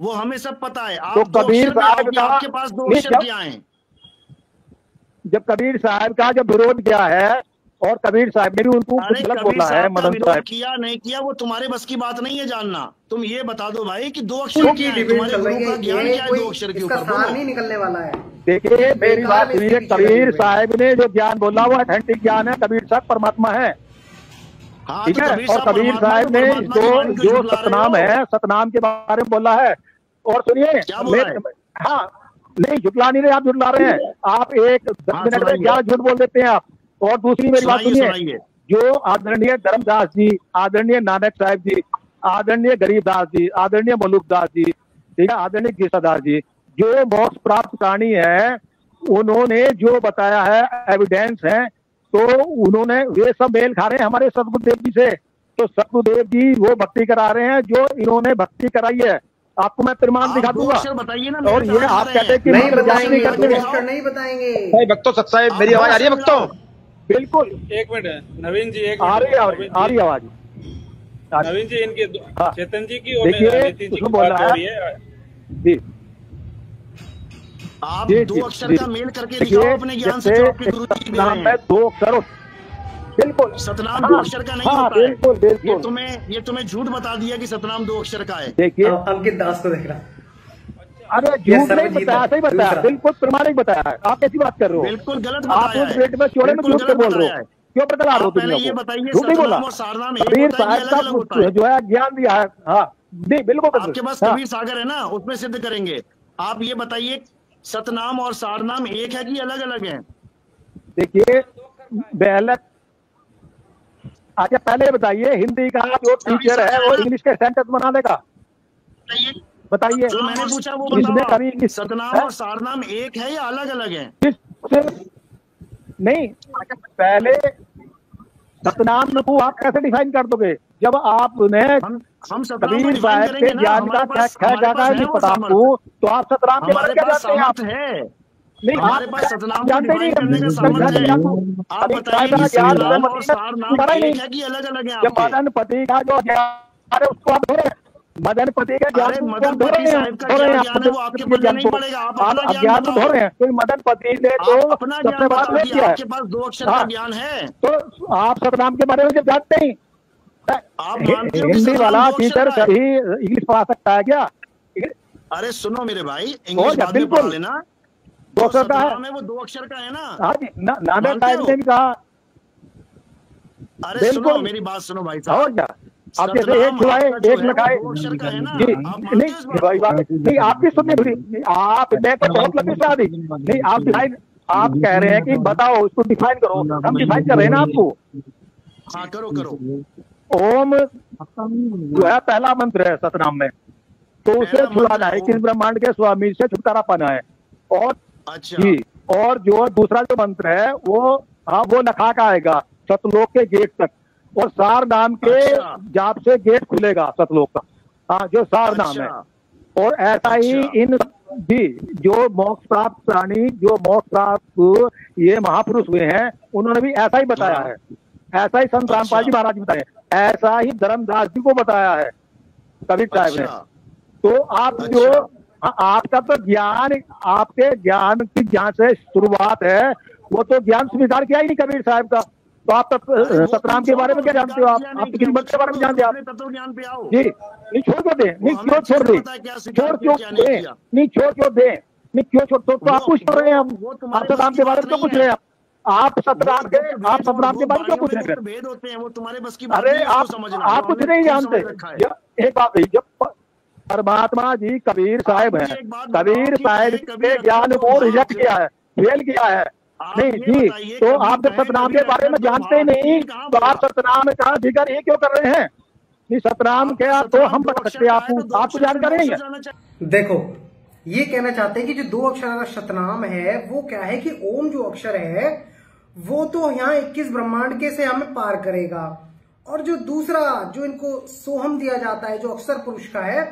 वो हमें सब पता है। आप तो कबीर साहब का आपके पास 2 अक्षर क्या है। जब कबीर साहब का जब विरोध किया है और कबीर साहब ने भी उनको कुछ गलत बोला है, मदन साहब किया नहीं किया वो तुम्हारे बस की बात नहीं है जानना। तुम ये बता दो भाई कि 2 अक्षर क्या है, तुम्हारे गुरु का ज्ञान क्या है 2 अक्षर के ऊपर नहीं निकलने वाला है। देखिए मेरी बात सुनिए, कबीर साहब ने जो ज्ञान बोला वो ऑथेंटिक ज्ञान है, कबीर साहब परमात्मा है, ठीक है। और कबीर साहब ने जो सतनाम है, सतनाम के बारे में बोला है। और सुनिए, हाँ नहीं झुटला नहीं रहे आप, झुटला रहे हैं आप। 10 मिनट में क्या झूठ बोल देते हैं आप। और दूसरी मेरी बात सुनिए, जो आदरणीय धर्मदास जी, आदरणीय नानक साहब जी, आदरणीय गरीबदास जी, आदरणीय मलुकदास जी, ठीक है, आदरणीय गिरसादास जी, जो मोक्ष प्राप्त कहानी है उन्होंने जो बताया है, एविडेंस है, तो उन्होंने वे सब मेल खा रहे हैं हमारे सतगुरुदेव जी से। तो सतगुरुदेव जी वो भक्ति करा रहे हैं जो इन्होंने भक्ति कराई है। आपको मैं प्रमाण दिखा दूंगा। बताइए ना। और ये आप कहते हैं कि नहीं बताएंगे भाई भक्तों सत्साई, मेरी आवाज आ रही है भक्तों? बिल्कुल। 1 मिनट नवीन जी, 1 आ रही आवाज। नवीन जी इनके चेतन जी की और नितिन जी की बात हो रही है जी। आप 2 अक्षर का मेल करके दिखाओ अपने ज्ञान से जो आपके गुरु जी नाम है 2 अक्षर, बिल्कुल सतनाम 2 अक्षर का नहीं होता है। बिल्कुल ये तुम्हें झूठ बता दिया कि सतनाम 2 अक्षर का है। देखिए अंकित दास को देख रहा। अरे झूठ नहीं बताया, सही बताया, बिल्कुल प्रमाणिक बताया है। आप कैसी बात कर रहे हो? बिल्कुल गलत आप उस रेट में चौड़े में झूठ बोल रहे हो, क्यों बता रहे हो? दुनिया को झूठ नहीं बोला। कबीर साहब का जो है ज्ञान दिया है। हाँ नहीं बिल्कुल, आपके पास कबीर सागर है ना, उसमें सिद्ध करेंगे। आप ये बताइए सतनाम और सारनाम एक है कि अलग अलग है? देखिए अच्छा पहले बताइए, हिंदी का जो टीचर है वो इंग्लिश के सेंटेंस बना देगा? बताइए। जो मैंने पूछा वो बताओ, सतनाम और सारनाम एक है या अलग अलग है? नहीं, पहले सतनाम को आप कैसे डिफाइन कर दोगे जब आपने कबीर साहब के ज्ञान का क्या जाता है नहीं पता आपको, तो आप सतनाम के बारे में क्या जानते हैं? आप है नहीं, हमारे पास सतनाम जानते नहीं, आप बताइए सतनाम और सारनाम एक है कि अलग अलग है? मदन पति का जो ज्ञान है उसको आप मदन पति का ज्ञान मदन पति साहब का ज्ञान है वो आपके पल्ले नहीं पड़ेगा। आप अपना ज्ञान तो धो रहे हैं, तो मदन पति ने तो अपना ज्ञान बता दिया, आपके पास 2 अक्षर का ज्ञान है, तो आप सतनाम के बारे में जब जानते नहीं, आप मानते हो हिंदी वाला टीचर कभी इंग्लिश पढ़ा सकता है क्या? अरे सुनो मेरे भाई, इंग्लिश बाद में पढ़ा लेना। 2 अक्षर का है वो 2 अक्षर का है ना। हाँ जी, नानक साहब ने भी कहा। अरे सुनो मेरी बात सुनो भाई साहब। और क्या आप जैसे एक छुड़ाए एक लगाए जी, नहीं भाई बात नहीं आपकी सुननी थोड़ी। आप मैं तो बहुत लंबी शादी नहीं, आप डिफाइन, आप कह रहे हैं कि बताओ उसको डिफाइन करो, हम डिफाइन कर रहे हैं ना आपको। हाँ करो करो। ओम जो है पहला मंत्र है सतनाम में, तो उसे छुड़ाना है, किस ब्रह्मांड के स्वामी से छुटकारा पाना है। और जी, और जो दूसरा जो मंत्र है वो हाँ वो लखा का आएगा सतलोक के गेट तक, और सार नाम के जाप से गेट खुलेगा सतलोक का। हाँ जो सार नाम है। और ऐसा ही इन जी जो मोक्ष प्राप्त प्राणी, जो मोक्ष प्राप्त ये महापुरुष हुए हैं, उन्होंने भी ऐसा ही बताया है। ऐसा ही संत रामपाल जी महाराज बताए, ऐसा ही धर्मदास जी को बताया है कबीर साहब ने। तो आप जो आपका तो ज्ञान, आपके ज्ञान की जहाँ से शुरुआत है वो तो ज्ञान स्वीकार किया ही नहीं कबीर साहब का। तो आप सतनाम के बारे में क्या जानते हो? आप किसी मत के बारे में जानते हो आप? जी नहीं, छोड़ क्यों दे? नहीं क्यों छोड़ दे? छोड़ क्यों दे? नहीं छोड़ क्यों दे? नहीं क्यों छोड़? तो आप पूछ रहे हैं, हम आप सतनाम के बारे में क्यों पूछ रहे हैं? आप सतनाम के बारे में क्यों पूछ रहे हैं? भेद होते हैं वो तुम्हारे बस की अरे आप कुछ नहीं जानते। एक बात है, जब परमात्मा जी कबीर साहब हैं, कबीर साहब के ज्ञान को रिजेक्ट किया है, फेल किया है। नहीं जी, तो आप जब सतनाम के बारे में जानते नहीं तो आप सतनाम का जिक्र ये क्यों कर रहे हैं? नहीं सतनाम क्या तो हम बता सकते हैं, आपको जानकारी नहीं है। देखो ये कहना चाहते हैं कि जो 2 अक्षर वाला सतनाम है वो क्या है कि ओम जो अक्षर है वो तो यहाँ 21 ब्रह्मांड के से हमें पार करेगा, और जो दूसरा जो इनको सोहम दिया जाता है जो अक्षर पुरुष का है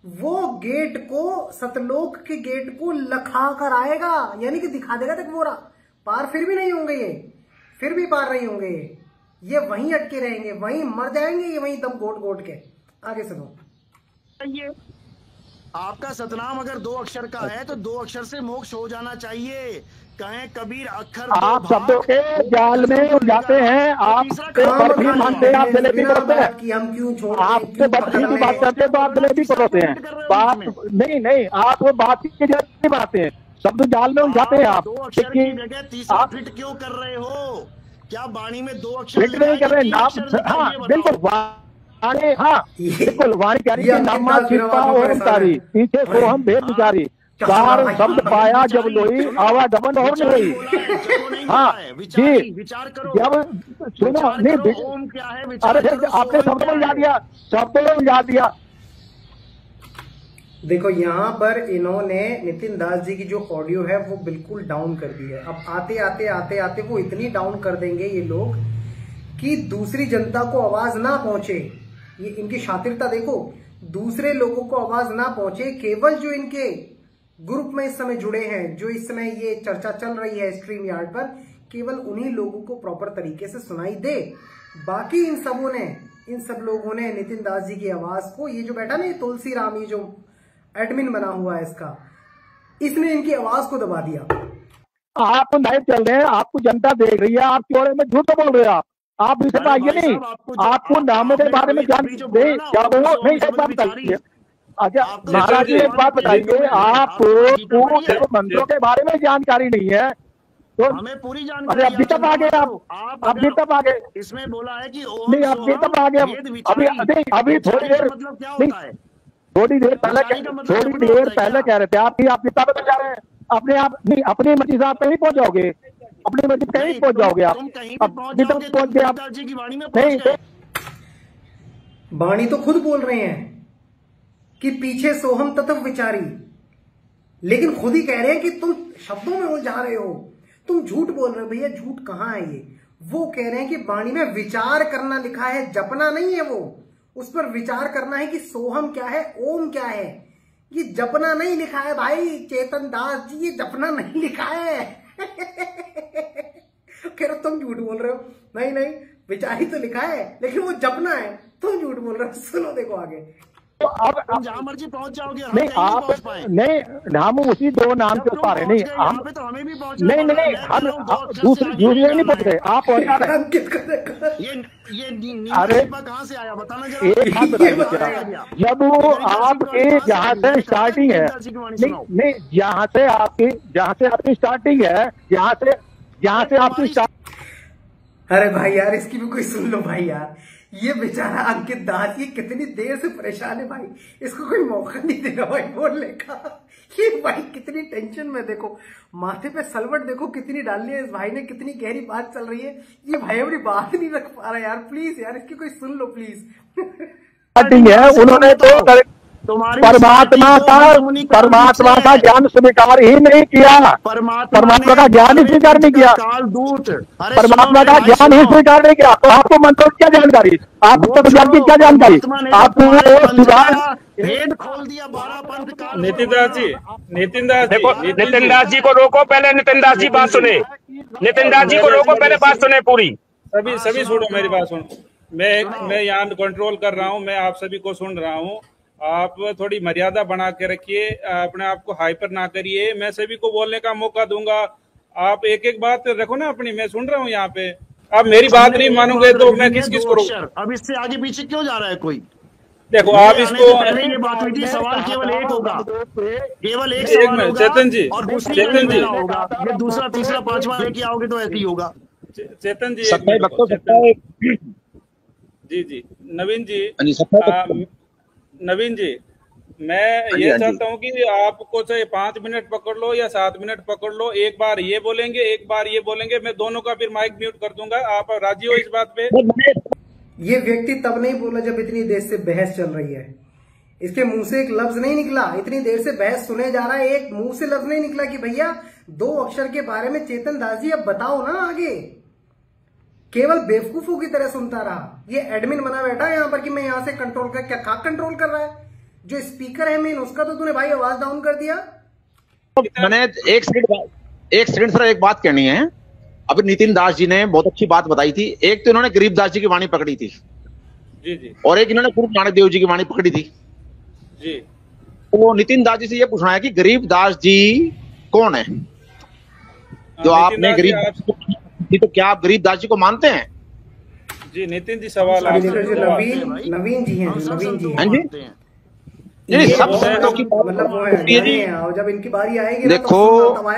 वो गेट को, सतलोक के गेट को लखा कर आएगा, यानी कि दिखा देगा तक वो पार फिर भी नहीं होंगे, ये फिर भी पार नहीं होंगे, ये वहीं अटके रहेंगे, वहीं मर जाएंगे, ये वहीं दम घोट घोट के। आगे सुनो। ये आपका सतनाम अगर 2 अक्षर का है तो 2 अक्षर से मोक्ष हो जाना चाहिए। कहें कबीर अक्षर आप शब्दों के जाल में उलझाते हैं, आप बर्फी मानते हैं, आप जलेबी परोसते हैं, आपसे बर्फी की बात करते हैं तो आप जलेबी परोसते हैं। बात नहीं, आप वो बात की जलेबी बनाते हैं, शब्द जाल में उलझाते हैं आप। 2 अक्षर की जगह तीसरा फिट क्यों कर रहे हो? क्या वाणी में 2 अक्षर फिट नहीं कर रहे? नाम हाँ बिल्कुल वाणी, हाँ बिल्कुल वाणी कह रही है, नामा छिपा ओमकारी पीछे को हम भेद विचारी, चार शब्द पाया जब लोई आवागमन और नहीं। हाँ जी, जब सुनो नहीं, अरे आपने शब्द में उलझा दिया, शब्दों में उलझा दिया। देखो यहाँ पर इन्होंने नितिन दास जी की जो ऑडियो है वो बिल्कुल डाउन कर दी है। अब आते आते वो इतनी डाउन कर देंगे ये लोग कि दूसरी जनता को आवाज ना पहुंचे। ये इनकी शातिरता देखो, दूसरे लोगों को आवाज ना पहुंचे, केवल जो इनके ग्रुप में इस समय जुड़े हैं, जो इस समय ये चर्चा चल रही है स्ट्रीम यार्ड पर, केवल उन्हीं लोगों को प्रॉपर तरीके से सुनाई दे। बाकी इन सब लोगों ने नितिन दास जी की आवाज को, ये जो बैठा ना ये तुलसी राम, ये जो एडमिन बना हुआ है इसका, इसने इनकी आवाज को दबा दिया। आप लाइव चल रहे हैं, आपको जनता देख रही है, आप क्यों में झूठ बोल रहे हो? आप इसे आइए नहीं, आपको नामों के बारे में जान नहीं, एक बात बताइए। अच्छा महाराज जी एक बात बताइए, आपको मंत्रों के बारे में जानकारी नहीं है तो हमें पूरी जानकारी। अभी तक आ गए आप अभी तक आ गए। इसमें बोला है कि नहीं अभी तक आ गए, अभी थोड़ी देर नहीं, थोड़ी देर पहले कह रहे थे आप कितना बदल जा रहे हैं अपने आप। नहीं अपनी मर्जी से आप कहीं पहुंच जाओगे, अपनी मर्जी कहीं पहुंच जाओगे आप, अभी तक पहुंच गए आप। नहीं वाणी तो खुद बोल रहे हैं कि पीछे सोहम तत्व विचारी, लेकिन खुद ही कह रहे हैं कि तुम शब्दों में उलझा रहे हो, तुम झूठ बोल रहे हो। भैया झूठ कहाँ है ये? वो कह रहे हैं कि वाणी में विचार करना लिखा है, जपना नहीं है, वो उस पर विचार करना है कि सोहम क्या है, ओम क्या है। ये जपना नहीं लिखा है भाई चेतन दास जी, ये जपना नहीं लिखा है। कह रहे तुम झूठ बोल रहे हो। नहीं विचार ही तो लिखा है, लेकिन वो जपना है, तुम झूठ बोल रहे हो। सुनो देखो आगे। तो अब जहां मर्जी पहुंच जाओगे, नहीं आप नहीं, हम उसी 2 नाम के ऊपर है। नहीं हम तो हमें भी नहीं हम दूसरे नहीं पहुंच रहे, आप पहुंच रहे हैं। अरे कहाँ से आया बताना जरा। एक बात बताइए, जब आपके जहाँ से स्टार्टिंग है, नहीं जहाँ से आपकी स्टार्टिंग है, जहाँ से आपकी स्टार्ट। अरे भाई यार इसकी भी कोई सुन लो भाई यार। ये बेचारा अंकित दास ये कितनी देर से परेशान है भाई, इसको कोई मौका नहीं दे रहा भाई बोलने का। ये भाई कितनी टेंशन में, देखो माथे पे सलवट देखो कितनी डाली है इस भाई ने, कितनी गहरी बात चल रही है। ये भाई अपनी बात नहीं रख पा रहा यार। प्लीज यार इसकी कोई सुन लो प्लीज। है उन्होंने तो परमात्मा का ज्ञान स्वीकार ही नहीं किया, परमात्मा का ज्ञान ही स्वीकार नहीं किया, परमात्मा का ज्ञान ही स्वीकार नहीं किया। तो आपको मंत्रों की क्या जानकारी, आपको ज्ञान की क्या जानकारी? आपको भेद खोल दिया 12 पंथ का। नितिन दास जी देखो, नितिन दास जी को रोको पहले, नितिन दास जी बात सुने, नितिन दास जी को रोको पहले, बात सुने पूरी। सभी सुनो मेरी बात सुनो। मैं यहाँ कंट्रोल कर रहा हूँ, मैं आप सभी को सुन रहा हूँ। आप थोड़ी मर्यादा बना के रखिए, अपने आप को हाइपर ना करिए। मैं सभी को बोलने का मौका दूंगा, आप एक एक बात रखो ना अपनी, मैं सुन रहा हूँ यहाँ पे। आप मेरी बात नहीं मानोगे तो मैं किस को? अब इससे आगे पीछे क्यों जा रहा है कोई? देखो आप इसको, पहले ये बात हुई थी, सवाल केवल एक होगा, केवल एक एक सवाल मिनट होगा चेतन जी, और चेतन जी होगा। ये दूसरा तीसरा पांचवा लेके आओगे तो ऐसे ही होगा। चेतन जी सत्ताई भक्तों सत्ताई। जी जी नवीन जी, सत्ताई नवीन जी, मैं ये चाहता हूँ कि आपको चाहे 5 मिनट पकड़ लो या 7 मिनट पकड़ लो, एक बार ये बोलेंगे एक बार ये बोलेंगे, मैं दोनों का फिर माइक म्यूट कर दूंगा। आप राजी हो इस बात पे? ये व्यक्ति तब नहीं बोला जब इतनी देर से बहस चल रही है। इसके मुंह से एक लफ्ज नहीं निकला, इतनी देर से बहस सुने जा रहा है, एक मुंह से लफ्ज नहीं निकला कि भैया 2 अक्षर के बारे में चेतन दास जी अब बताओ ना आगे। केवल बेवकूफों की तरह सुनता रहा। ये एडमिन बना बैठा है यहाँ पर कि मैं यहाँ से कंट्रोल कर, क्या कंट्रोल कर रहा है? जो स्पीकर है मेन उसका तो तूने भाई आवाज डाउन कर दिया। मैंने एक सेकंड सर एक बात कहनी है। अभी नितिन दास जी ने बहुत अच्छी बात बताई थी। एक तो इन्होंने गरीबदास जी की वाणी पकड़ी थी जी जी, और एक इन्होंने गुरु नानक देव जी की वाणी पकड़ी थी जी। तो नितिन दास जी से ये पूछना है कि गरीबदास जी कौन है? जो आपने गरीब तो क्या आप गरीबदास जी को मानते हैं? जी नितिन जी सवाल नवीन जी हैं, नवीन जी हैं। नहीं सब संतों की मतलब जब इनकी बारी आएगी देखो,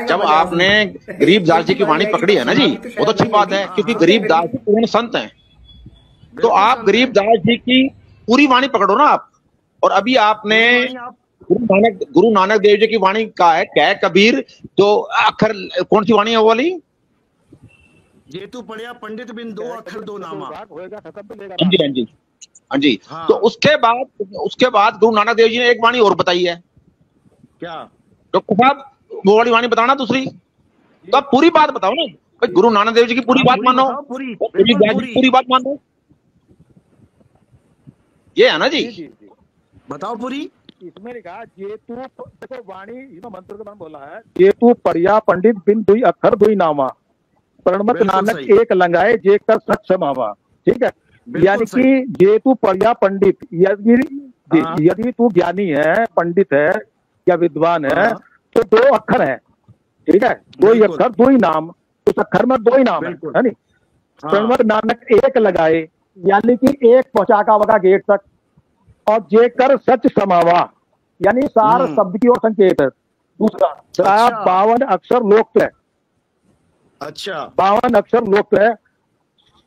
जब आपने गरीबदास जी की वाणी पकड़ी है ना जी, बहुत अच्छी बात है क्योंकि गरीबदास जी पूर्ण संत हैं। तो आप गरीबदास जी की पूरी वाणी पकड़ो ना आप। और अभी आपने गुरु नानक देव जी की वाणी का है क्या है? कबीर तो अक्षर कौन सी वाणी है वो वाली? ये तू पढ़िया पंडित बिन 2 अक्षर 2 नामा। हाँ जी हाँ जी हाँ जी। तो उसके बाद गुरु नानक देव जी ने एक वाणी और बताई है। क्या? डॉक्टर साहब वो वाली वाणी बताना दूसरी। तो आप पूरी बात बताओ ना भाई, गुरु नानक देव जी की पूरी बात मानो, पूरी बात मानो, ये है ना जी। बताओ पूरी। इसमें लिखा जेतु, देखो वाणी मंत्र का नाम बोला है, जेतु पढ़िया पंडित बिन 2 अक्षर 2 नामा, प्रणमत नानक एक लंगाए जे कर सच समावा। ठीक है, यानी कि जेतु पढ़िया पंडित, यदि तू ज्ञानी है, पंडित है या विद्वान है तो 2 अक्षर है। ठीक है, 2 ही अक्षर 2 ही नाम, उस अक्षर में 2 ही नाम है नहीं। प्रणमत नानक एक लगाए यानी कि एक पहुंचा का वगा गेट तक, और जे कर सच समावा यानी सार शब्द की ओर संकेत है। दूसरा 52 अक्षर लोक है। अच्छा, 52 अक्षर लोक है,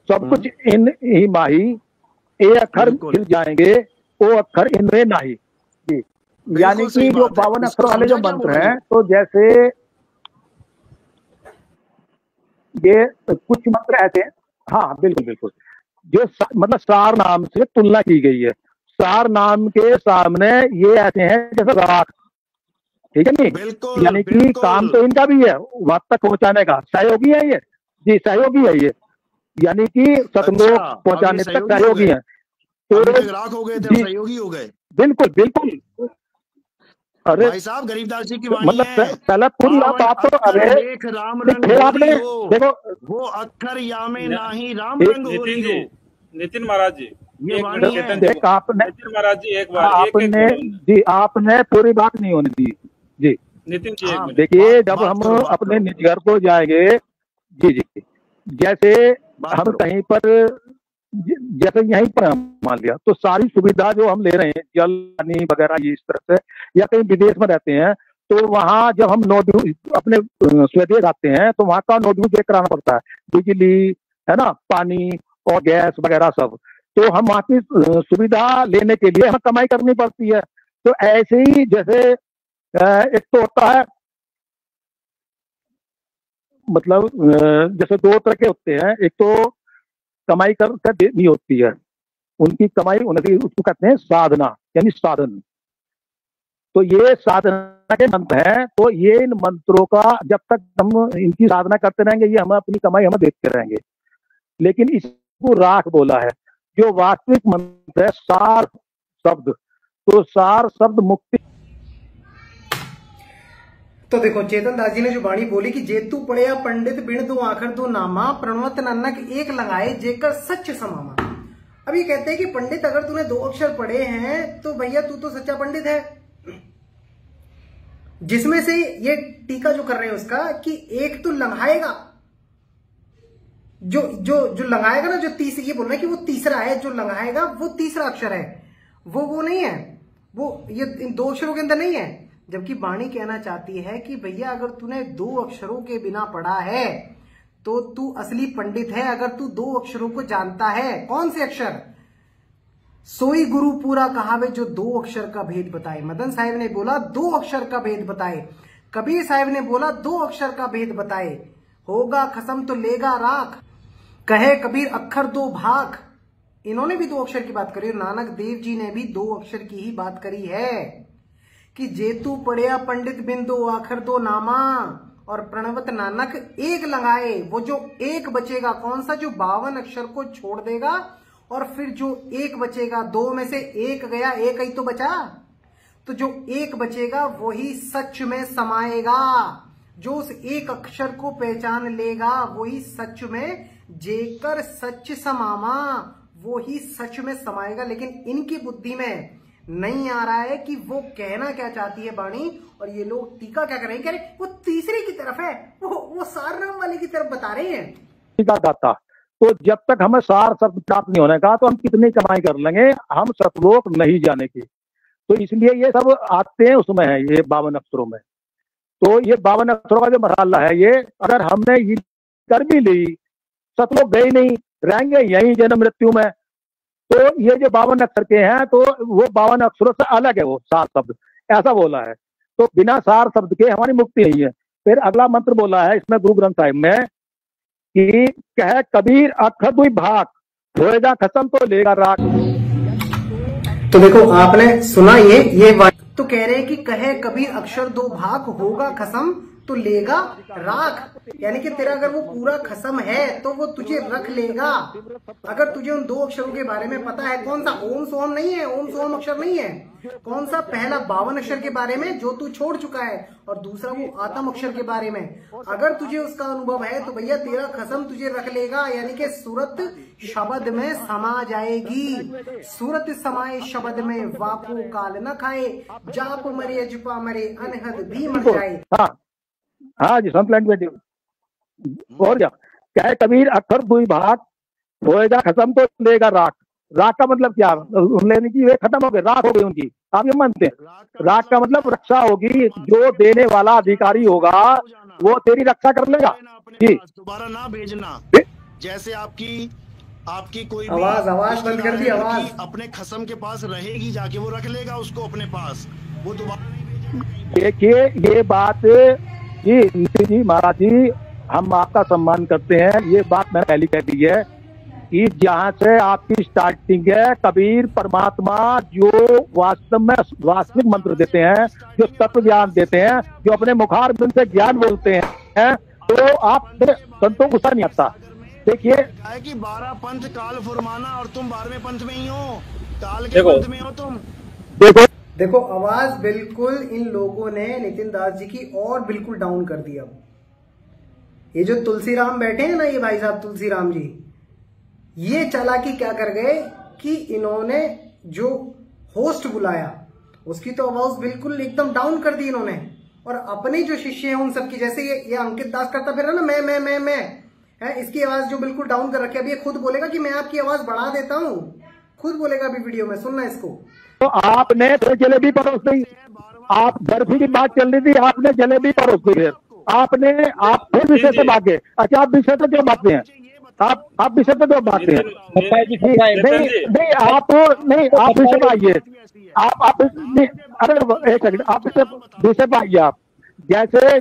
सब कुछ इन ही माही, ए अक्षर खिल जाएंगे ओ अक्षर इनमें नहीं। यानी कि जो 52 अक्षर वाले जो मंत्र हैं, तो जैसे ये कुछ मंत्र ऐसे हैं, हाँ बिल्कुल बिल्कुल, जो मतलब सार नाम से तुलना की गई है। सार नाम के सामने ये ऐसे हैं जैसे राख। ठीक है नहीं, यानी कि काम तो इनका भी है वहां तक पहुंचाने का, सहयोगी है ये जी, सहयोगी है ये, यानी कि सतलोक पहुंचाने तक सहयोगी है। तो राख हो गए थे, सहयोगी हो गए। बिल्कुल बिल्कुल। अरे भाई साहब गरीबदास जी की वाणी मतलब पहले पूरी बात तो अरे राम फिर आपने देखो वो अक्षर या में नाही राम रंग हो रही हो। नितिन महाराज जी, ये आपने नितिन महाराज जी एक बार आपने जी आपने पूरी बात नहीं होने दी जी। नितिन जी देखिए, जब हम अपने निज घर को जाएंगे जी जी, जैसे हम कहीं पर, जैसे यहीं पर हम मान लिया तो सारी सुविधा जो हम ले रहे हैं, जल पानी वगैरह इस तरह से, या कहीं विदेश में रहते हैं तो वहाँ जब हम नो ड्यू अपने स्वदेश आते हैं तो वहाँ का नो ड्यू चेक कराना पड़ता है, बिजली है ना, पानी और गैस वगैरह सब। तो हम वहाँ की सुविधा लेने के लिए हमें कमाई करनी पड़ती है। तो ऐसे ही जैसे एक तो होता है, मतलब जैसे 2 तरह के होते हैं, एक तो कमाई कर देनी होती है, उनकी कमाई उनकी उसको कहते हैं साधना यानी साधन। तो ये साधना के मंत्र हैं, तो ये इन मंत्रों का जब तक हम इनकी साधना करते रहेंगे ये हमें अपनी कमाई हमें देखते रहेंगे। लेकिन इसको राख बोला है, जो वास्तविक मंत्र है सार शब्द, तो सार शब्द मुक्ति। तो देखो चेतन दास जी ने जो वाणी बोली कि जेतु पढ़िया पंडित बिन 2 आखर 2 नामा, प्रणवत नानक एक लगाए जेकर सच समामा। अब ये कहते हैं कि पंडित अगर तूने 2 अक्षर पढ़े हैं तो भैया तू तो सच्चा पंडित है। जिसमें से ये टीका जो कर रहे हैं उसका कि एक तो लंघाएगा, जो लंघाएगा ना, जो तीसरी, ये बोलना है कि वो तीसरा है, जो लंघाएगा वो तीसरा अक्षर है, वो नहीं है, वो ये इन 2 अक्षरों के अंदर नहीं है। जबकि वाणी कहना चाहती है कि भैया अगर तूने 2 अक्षरों के बिना पढ़ा है तो तू असली पंडित है, अगर तू 2 अक्षरों को जानता है। कौन से अक्षर? सोई गुरु पूरा कहावे जो 2 अक्षर का भेद बताए। मदन साहिब ने बोला 2 अक्षर का भेद बताए, कबीर साहिब ने बोला 2 अक्षर का भेद बताए, होगा खसम तो लेगा राख, कहे कबीर अक्षर 2 भाग। इन्होंने भी 2 अक्षर की बात करी, नानक देव जी ने भी 2 अक्षर की ही बात करी है कि जेतू पढ़िया पंडित बिंदु आखर 2 नामा, और प्रणवत नानक एक लगाए। वो जो एक बचेगा कौन सा? जो 52 अक्षर को छोड़ देगा, और फिर जो एक बचेगा, 2 में से एक गया, एक ही तो बचा, तो जो एक बचेगा वही सच में समाएगा। जो उस एक अक्षर को पहचान लेगा वही सच में, जेकर सच समामा, वो ही सच में समाएगा। लेकिन इनकी बुद्धि में नहीं आ रहा है कि वो कहना क्या चाहती है वाणी, और ये लोग टीका क्या कर रहे हैं, कह रहे वो तीसरे की तरफ है, वो सारनाम वाले की तरफ बता रहे हैं। टीका गाता तो जब तक हमें सार शब्द प्राप्त नहीं होने का तो हम कितनी कमाई कर लेंगे, हम सतलोक नहीं जाने की। तो इसलिए ये सब आते हैं उसमें है, ये 52 अक्षरों में। तो ये 52 अक्षरों का जो मरहला है, ये अगर हमने ये कर भी ली, सतलोक गए नहीं, रहेंगे यही जन्म मृत्यु में। तो ये जो 52 अक्षर के हैं तो वो 52 अक्षरों से अलग है वो सार शब्द, ऐसा बोला है। तो बिना सार शब्द के हमारी मुक्ति नहीं है। फिर अगला मंत्र बोला है इसमें गुरु ग्रंथ साहिब में कि कह कबीर अक्षर 2 भाग, होएगा खसम तो लेगा राख। तो देखो आपने सुना ये तो कह रहे हैं कि कहे कबीर अक्षर 2 भाग, होगा खसम तो लेगा राख। यानी कि तेरा अगर वो पूरा खसम है तो वो तुझे रख लेगा। अगर तुझे उन 2 अक्षरों के बारे में पता है, कौन सा? ओम सोम नहीं है, ओम सोम अक्षर नहीं है। कौन सा? पहला 52 अक्षर के बारे में जो तू छोड़ चुका है, और दूसरा वो आत्म अक्षर के बारे में। अगर तुझे उसका अनुभव है तो भैया तेरा खसम तुझे रख लेगा। यानी कि सूरत शब्द में समा जाएगी। सूरत समाए शब्द में, वापो काल न खाए, जाप मरे जुपा मरे, अनहद भी मर जाए। हाँ जी, संत लैंड और क्या कहे कबीर अक्षर 2 भाग, होएगा खसम तो लेगा राख। राख का मतलब क्या? लेने की वे खत्म हो गए, राख हो गई उनकी। आप ये मानते हैं? राख का मतलब रक्षा होगी, जो देने वाला अधिकारी होगा वो तेरी रक्षा कर लेगा जी। दोबारा ना भेजना। जैसे आपकी कोई आवाज बंद कर दी, आवाज अपने खसम के पास रहेगी, जाके वो रख लेगा उसको अपने पास, वो दोबारा। देखिए ये बात जी नितिन जी, महाराज जी, हम आपका सम्मान करते हैं। ये बात मैंने पहले कह दी है कि जहाँ से आपकी स्टार्टिंग है, कबीर परमात्मा जो वास्तव में वास्तविक मंत्र देते हैं, जो तत्व ज्ञान देते हैं, जो अपने मुखार बिंद से ज्ञान बोलते हैं, तो आप संतों गुस्सा नहीं आता। देखिए कि 12 पंथ काल फुरमाना, और तुम 12वें पंथ में ही हो, काल के पंथ में हो तुम। देखो आवाज बिल्कुल इन लोगों ने नितिन दास जी की और बिल्कुल डाउन कर दी। अब ये जो तुलसीराम बैठे हैं ना, ये भाई साहब तुलसीराम जी, ये चालाकी क्या कर गए कि इन्होंने जो होस्ट बुलाया उसकी तो आवाज बिल्कुल एकदम डाउन कर दी इन्होंने, और अपने जो शिष्य हैं उन सबकी, जैसे ये अंकित दास करता फिर है ना, मैं है, इसकी आवाज जो बिल्कुल डाउन कर रखी है। अब ये खुद बोलेगा कि मैं आपकी आवाज बढ़ा देता हूं, खुद बोलेगा अभी वीडियो में, सुनना इसको। तो आपने तो जलेबी परोस दी, आप बर्फी की बात चल रही थी, आपने जलेबी परोस दी। फिर आप फिर विषय से भागे। अच्छा, आप विषय से क्यों भागते हैं? आप विषय पे क्यों भागते हैं? नहीं आप विषय पे आइए। आप नहीं, अरे एक सेकंड, आप विषय पे आइए। आप जैसे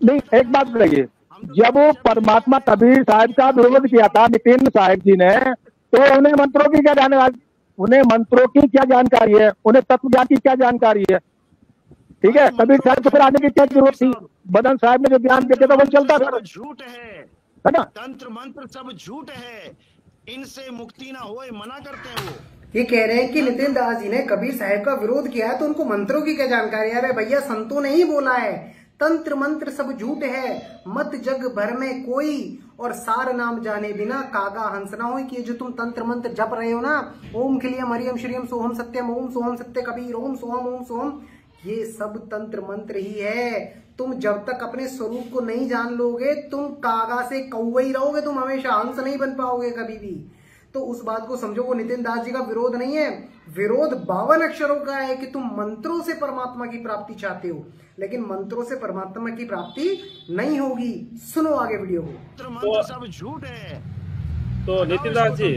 नहीं, एक बात बताइए, जब वो परमात्मा कबीर साहब का विरोध किया था नितिन साहब जी ने, तो उन्हें मंत्रों की क्या जानकारी, उन्हें मंत्रों की क्या जानकारी है, उन्हें तत्व ज्ञान की क्या जानकारी है? ठीक है, कबीर साहब को फिर आने की क्या जरूरत थी? मदन साहब ने जो ज्ञान देते था वो चलता था। झूठ है ना, तंत्र मंत्र सब झूठ है, इनसे मुक्ति ना होए मना करते हैं वो। ये कह रहे हैं कि नितिन दास जी ने कबीर साहब का विरोध किया है तो उनको मंत्रों की क्या जानकारी? अरे भैया, संतों ने ही बोला है तंत्र मंत्र सब झूठ है, मत जग भर में कोई, और सार नाम जाने बिना कागा हंस ना हो। कि जो तुम तंत्र मंत्र जप रहे हो ना, ओम खिलियम हरियम श्रियम सोहम सत्यम, ओम सोहम सत्य कबीर, ओम सोहम, ये सब तंत्र मंत्र ही है। तुम जब तक अपने स्वरूप को नहीं जान लोगे, तुम कागा से कौवा ही रहोगे, तुम हमेशा हंस नहीं बन पाओगे कभी भी। तो उस बात को समझो, वो नितिन दास जी का विरोध नहीं है, विरोध 52 अक्षरों का है कि तुम मंत्रों से परमात्मा की प्राप्ति चाहते हो, लेकिन मंत्रों से परमात्मा की प्राप्ति नहीं होगी। सुनो आगे वीडियो को। तो सब झूठ है। तो नितिन दास जी,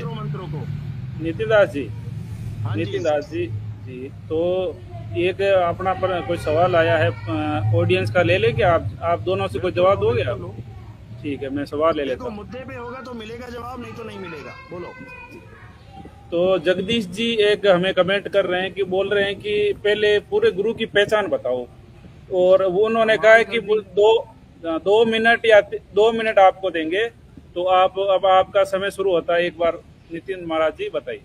नितिन दास जी तो एक अपना पर कोई सवाल आया है ऑडियंस का, ले लेंगे आप दोनों से कोई जवाब दोगे आप? ठीक है, मैं सवाल ले लेता हूँ। मुद्दे पे होगा तो मिलेगा जवाब, नहीं तो नहीं मिलेगा। बोलो। तो जगदीश जी एक हमें कमेंट कर रहे हैं कि बोल रहे हैं कि पहले पूरे गुरु की पहचान बताओ, और वो उन्होंने कहा है कि 2 मिनट या 2 मिनट आपको देंगे। तो आप अब आपका समय शुरू होता है। एक बार नितिन महाराज जी बताइए।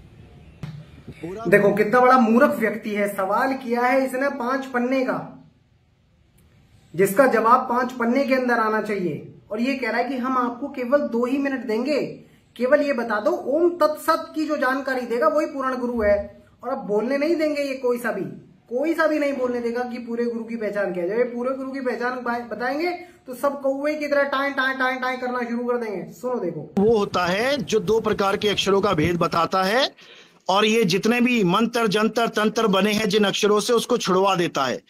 देखो कितना बड़ा मूर्ख व्यक्ति है। सवाल किया है इसने 5 पन्ने का, जिसका जवाब 5 पन्ने के अंदर आना चाहिए, और ये कह रहा है कि हम आपको केवल 2 ही मिनट देंगे, केवल ये बता दो ओम तत्सत की जो जानकारी देगा वही पूर्ण गुरु है। और अब बोलने नहीं देंगे ये कोई सा भी नहीं बोलने देगा कि पूरे गुरु की पहचान क्या है। जब पूरे गुरु की पहचान बताएंगे तो सब कौवे की तरह टाई टाई टाई टाई करना शुरू कर देंगे। सुनो देखो, वो होता है जो 2 प्रकार के अक्षरों का भेद बताता है, और ये जितने भी मंत्र जंतर तंत्र बने हैं जिन अक्षरों से, उसको छुड़वा देता है।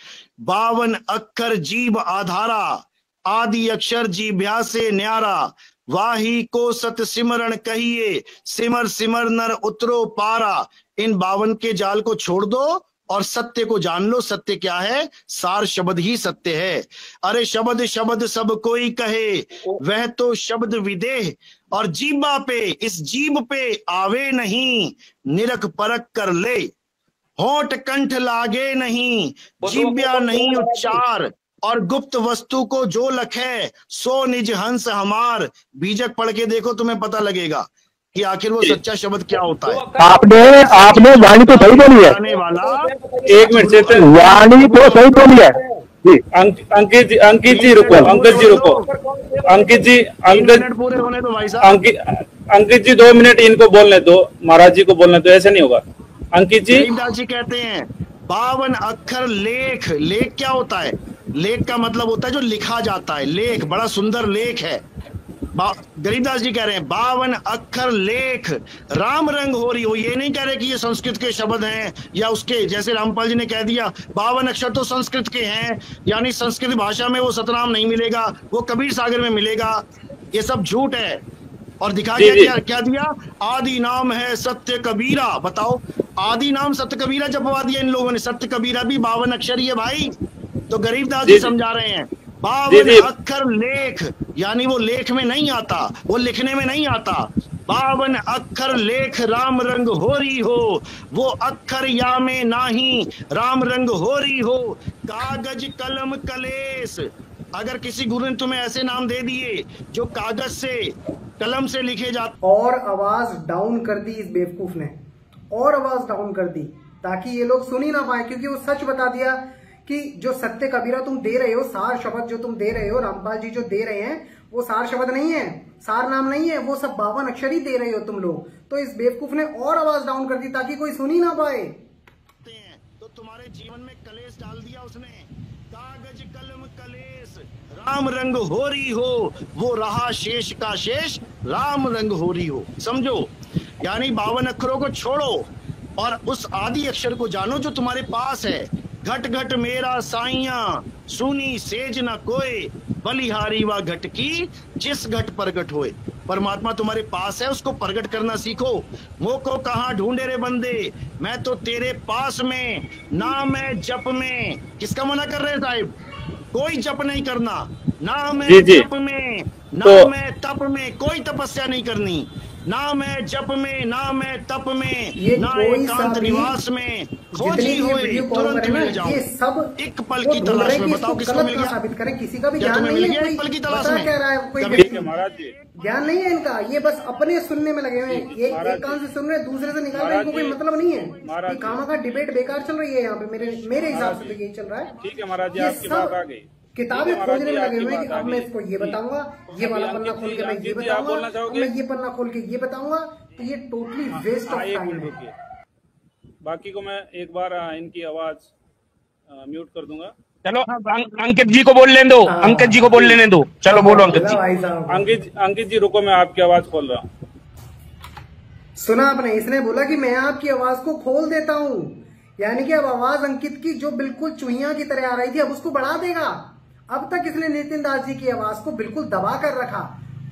52 अक्षर जीव आधारा, आदि अक्षर जीभ्या से न्यारा, वाही को सत सिमरण कहिए, सिमर सिमर नर उतरो पारा। इन 52 के जाल को छोड़ दो और सत्य को जान लो। सत्य क्या है? सार शब्द ही सत्य है। अरे शब्द शब्द सब कोई कहे, वह तो शब्द विदेह, और जीबा पे, इस जीभ पे आवे नहीं, निरख परख कर ले, होठ कंठ लागे नहीं, जीव्या नहीं उच्चार, और गुप्त वस्तु को जो लखे, सो निज हंस हमार। बीजक पढ़ के देखो, तुम्हें पता लगेगा कि आखिर वो सच्चा शब्द क्या होता है। आपने वाणी तो सही बोली है। एक मिनट चेतन, वाणी तो सही बोली है जी। अंकित जी रुको, अंकित जी पूरे होने दो भाई साहब। अंकित जी 2 मिनट इनको बोलने दो, महाराज जी को बोलने दो, ऐसे नहीं होगा। अंकित जी, गरीबदास जी कहते हैं 52 अक्षर लेख। लेख क्या होता है? लेख का मतलब होता है जो लिखा जाता है। लेख बड़ा सुंदर लेख है। गरीबदास जी कह रहे हैं 52 अक्षर लेख, राम रंग हो रही हो। ये नहीं कह रहे कि ये संस्कृत के शब्द हैं, या उसके जैसे रामपाल जी ने कह दिया 52 अक्षर तो संस्कृत के हैं, यानी संस्कृत भाषा में वो सतनाम नहीं मिलेगा, वो कबीर सागर में मिलेगा। ये सब झूठ है। और दिखा क्या दिया? आदि नाम है सत्य कबीरा। बताओ, आदि नाम सत्य कबीरा जपवा दिया इन लोगों ने। सत्य कबीरा भी 52 अक्षर ही है भाई। तो गरीबदास जी समझा रहे हैं 52 अक्षर लेख, यानी वो लेख में नहीं आता, वो लिखने में नहीं आता। 52 अक्षर लेख राम रंग हो रही हो, वो अक्षर या में नाही, राम रंग हो रही हो। कागज कलम कलेस। अगर किसी गुरु ने तुम्हें ऐसे नाम दे दिए जो कागज से कलम से लिखे जाते। और आवाज डाउन कर दी इस बेवकूफ ने, और आवाज डाउन कर दी ताकि ये लोग सुन ही ना पाए, क्योंकि वो सच बता दिया कि जो सत्य कबीरा तुम दे रहे हो, सार शब्द जो तुम दे रहे हो, रामपाल जी जो दे रहे हैं, वो सार शब्द नहीं है, सार नाम नहीं है, वो सब 52 अक्षर ही दे रहे हो तुम लोग। तो इस बेवकूफ ने और आवाज डाउन कर दी ताकि कोई सुन ही ना पाए। तो तुम्हारे जीवन में कलेश डाल दिया उसने। कागज कलम कलेश राम रंग हो रही हो, वो रहा शेष का शेष, राम रंग हो रही हो। समझो, यानी 52 अक्षरों को छोड़ो और उस आदि अक्षर को जानो जो तुम्हारे पास है। घट घट मेरा साइया, सुनी सेज न कोय, बलिहारी व घट की जिस घट प्रगट होए। परमात्मा तुम्हारे पास है, उसको प्रगट करना सीखो। मोको कहाँ ढूंढे रे बंदे, मैं तो तेरे पास में, ना मैं जप में। किसका मना कर रहे हैं साहिब? कोई जप नहीं करना, ना मैं जप में, ना मैं तप में, कोई तपस्या नहीं करनी, ना मैं जप में, ना मैं तप में, ना एकांत निवास में। खोजी हुए तुरंत मिल जाओ, ये सब एक पल की तलाश में। बताओ किसको मिल गया? साबित करें, किसी का भी क्या ज्ञान तुम्हें नहीं मिल है, गया एक पल की तलाश में? कह रहा है कोई ज्ञान नहीं है इनका, ये बस अपने सुनने में लगे हुए हैं। ये एक कान से सुन रहे, दूसरे से निकाल रहे, इनको कोई मतलब नहीं है। कामा का डिबेट बेकार चल रही है यहाँ पे, मेरे हिसाब से यही चल रहा है। ठीक है महाराज जी, आपकी बात आ गई। किताबें खोजने में लगे हुए हैं कि अब मैं इसको ये बताऊंगा, ये वाला पन्ना खोल के मैं ये बताऊंगा, मैं ये पन्ना खोल के ये बताऊंगा। तो ये टोटली वेस्ट ऑफ टाइम है। बाकी को मैं एक बार इनकी आवाज म्यूट कर दूंगा। चलो अंकित जी को बोल लेने दो, अंकित जी को बोल लेने दो। चलो बोलो अंकित जी। अंकित जी रुको, मैं आपकी आवाज खोल रहा हूँ। सुना आपने, इसने बोला कि मैं आपकी आवाज को खोल देता हूँ, यानी कि अब आवाज अंकित की जो बिल्कुल चुहिया की तरह आ रही थी अब उसको बढ़ा देगा। अब तक इसने नितिन दास जी की आवाज को बिल्कुल दबा कर रखा,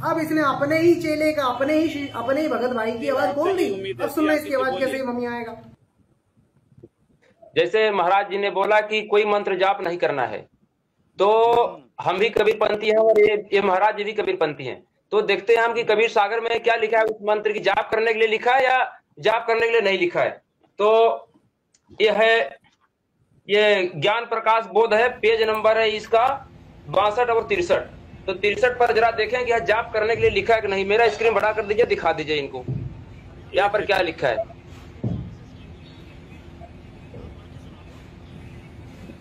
अब इसने अपने ही चेले का, अपने ही भगत भाई की आवाज खोल दी। अब सुनना इसकी आवाज कैसे मम्मी आएगा। जैसे महाराज जी ने बोला कि कोई मंत्र जाप नहीं करना है, तो हम भी कबीरपंथी हैं और ये महाराज जी भी कबीरपंथी हैं। तो देखते हैं हम कि कबीर सागर में क्या लिखा है, उस मंत्र की जाप करने के लिए लिखा है या जाप करने के लिए नहीं लिखा है। तो ये ज्ञान प्रकाश बोध है, पेज नंबर है इसका 62 और 63। तो 63 पर जरा देखें कि जाप करने के लिए लिखा है कि नहीं। मेरा स्क्रीन बड़ा कर दीजिए, दिखा दीजिए इनको यहाँ पर क्या लिखा है।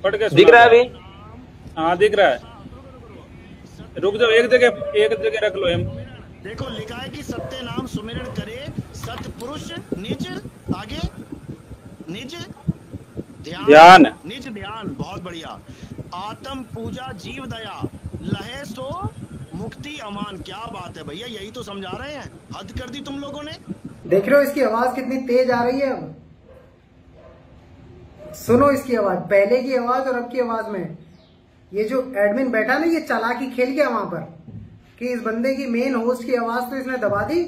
दिख रहा है अभी? हाँ दिख रहा है। रुक जाओ, एक जगह रख लो। देखो लिखा है कि सत्य नाम सुमिरन करे, सतपुरुष निज आगे निज ध्यान निज ध्यान। बहुत बढ़िया। आत्म पूजा जीव दया लहे सो मुक्ति अमान। क्या बात है भैया, यही तो समझा रहे हैं। हद कर दी तुम लोगों ने। देख रहे हो इसकी आवाज कितनी तेज आ रही है। अब सुनो इसकी आवाज, पहले की आवाज और अब की आवाज में। ये जो एडमिन बैठा ना, ये चालाकी खेल गया वहां पर कि इस बंदे की मेन होस्ट की आवाज तो इसने दबा दी,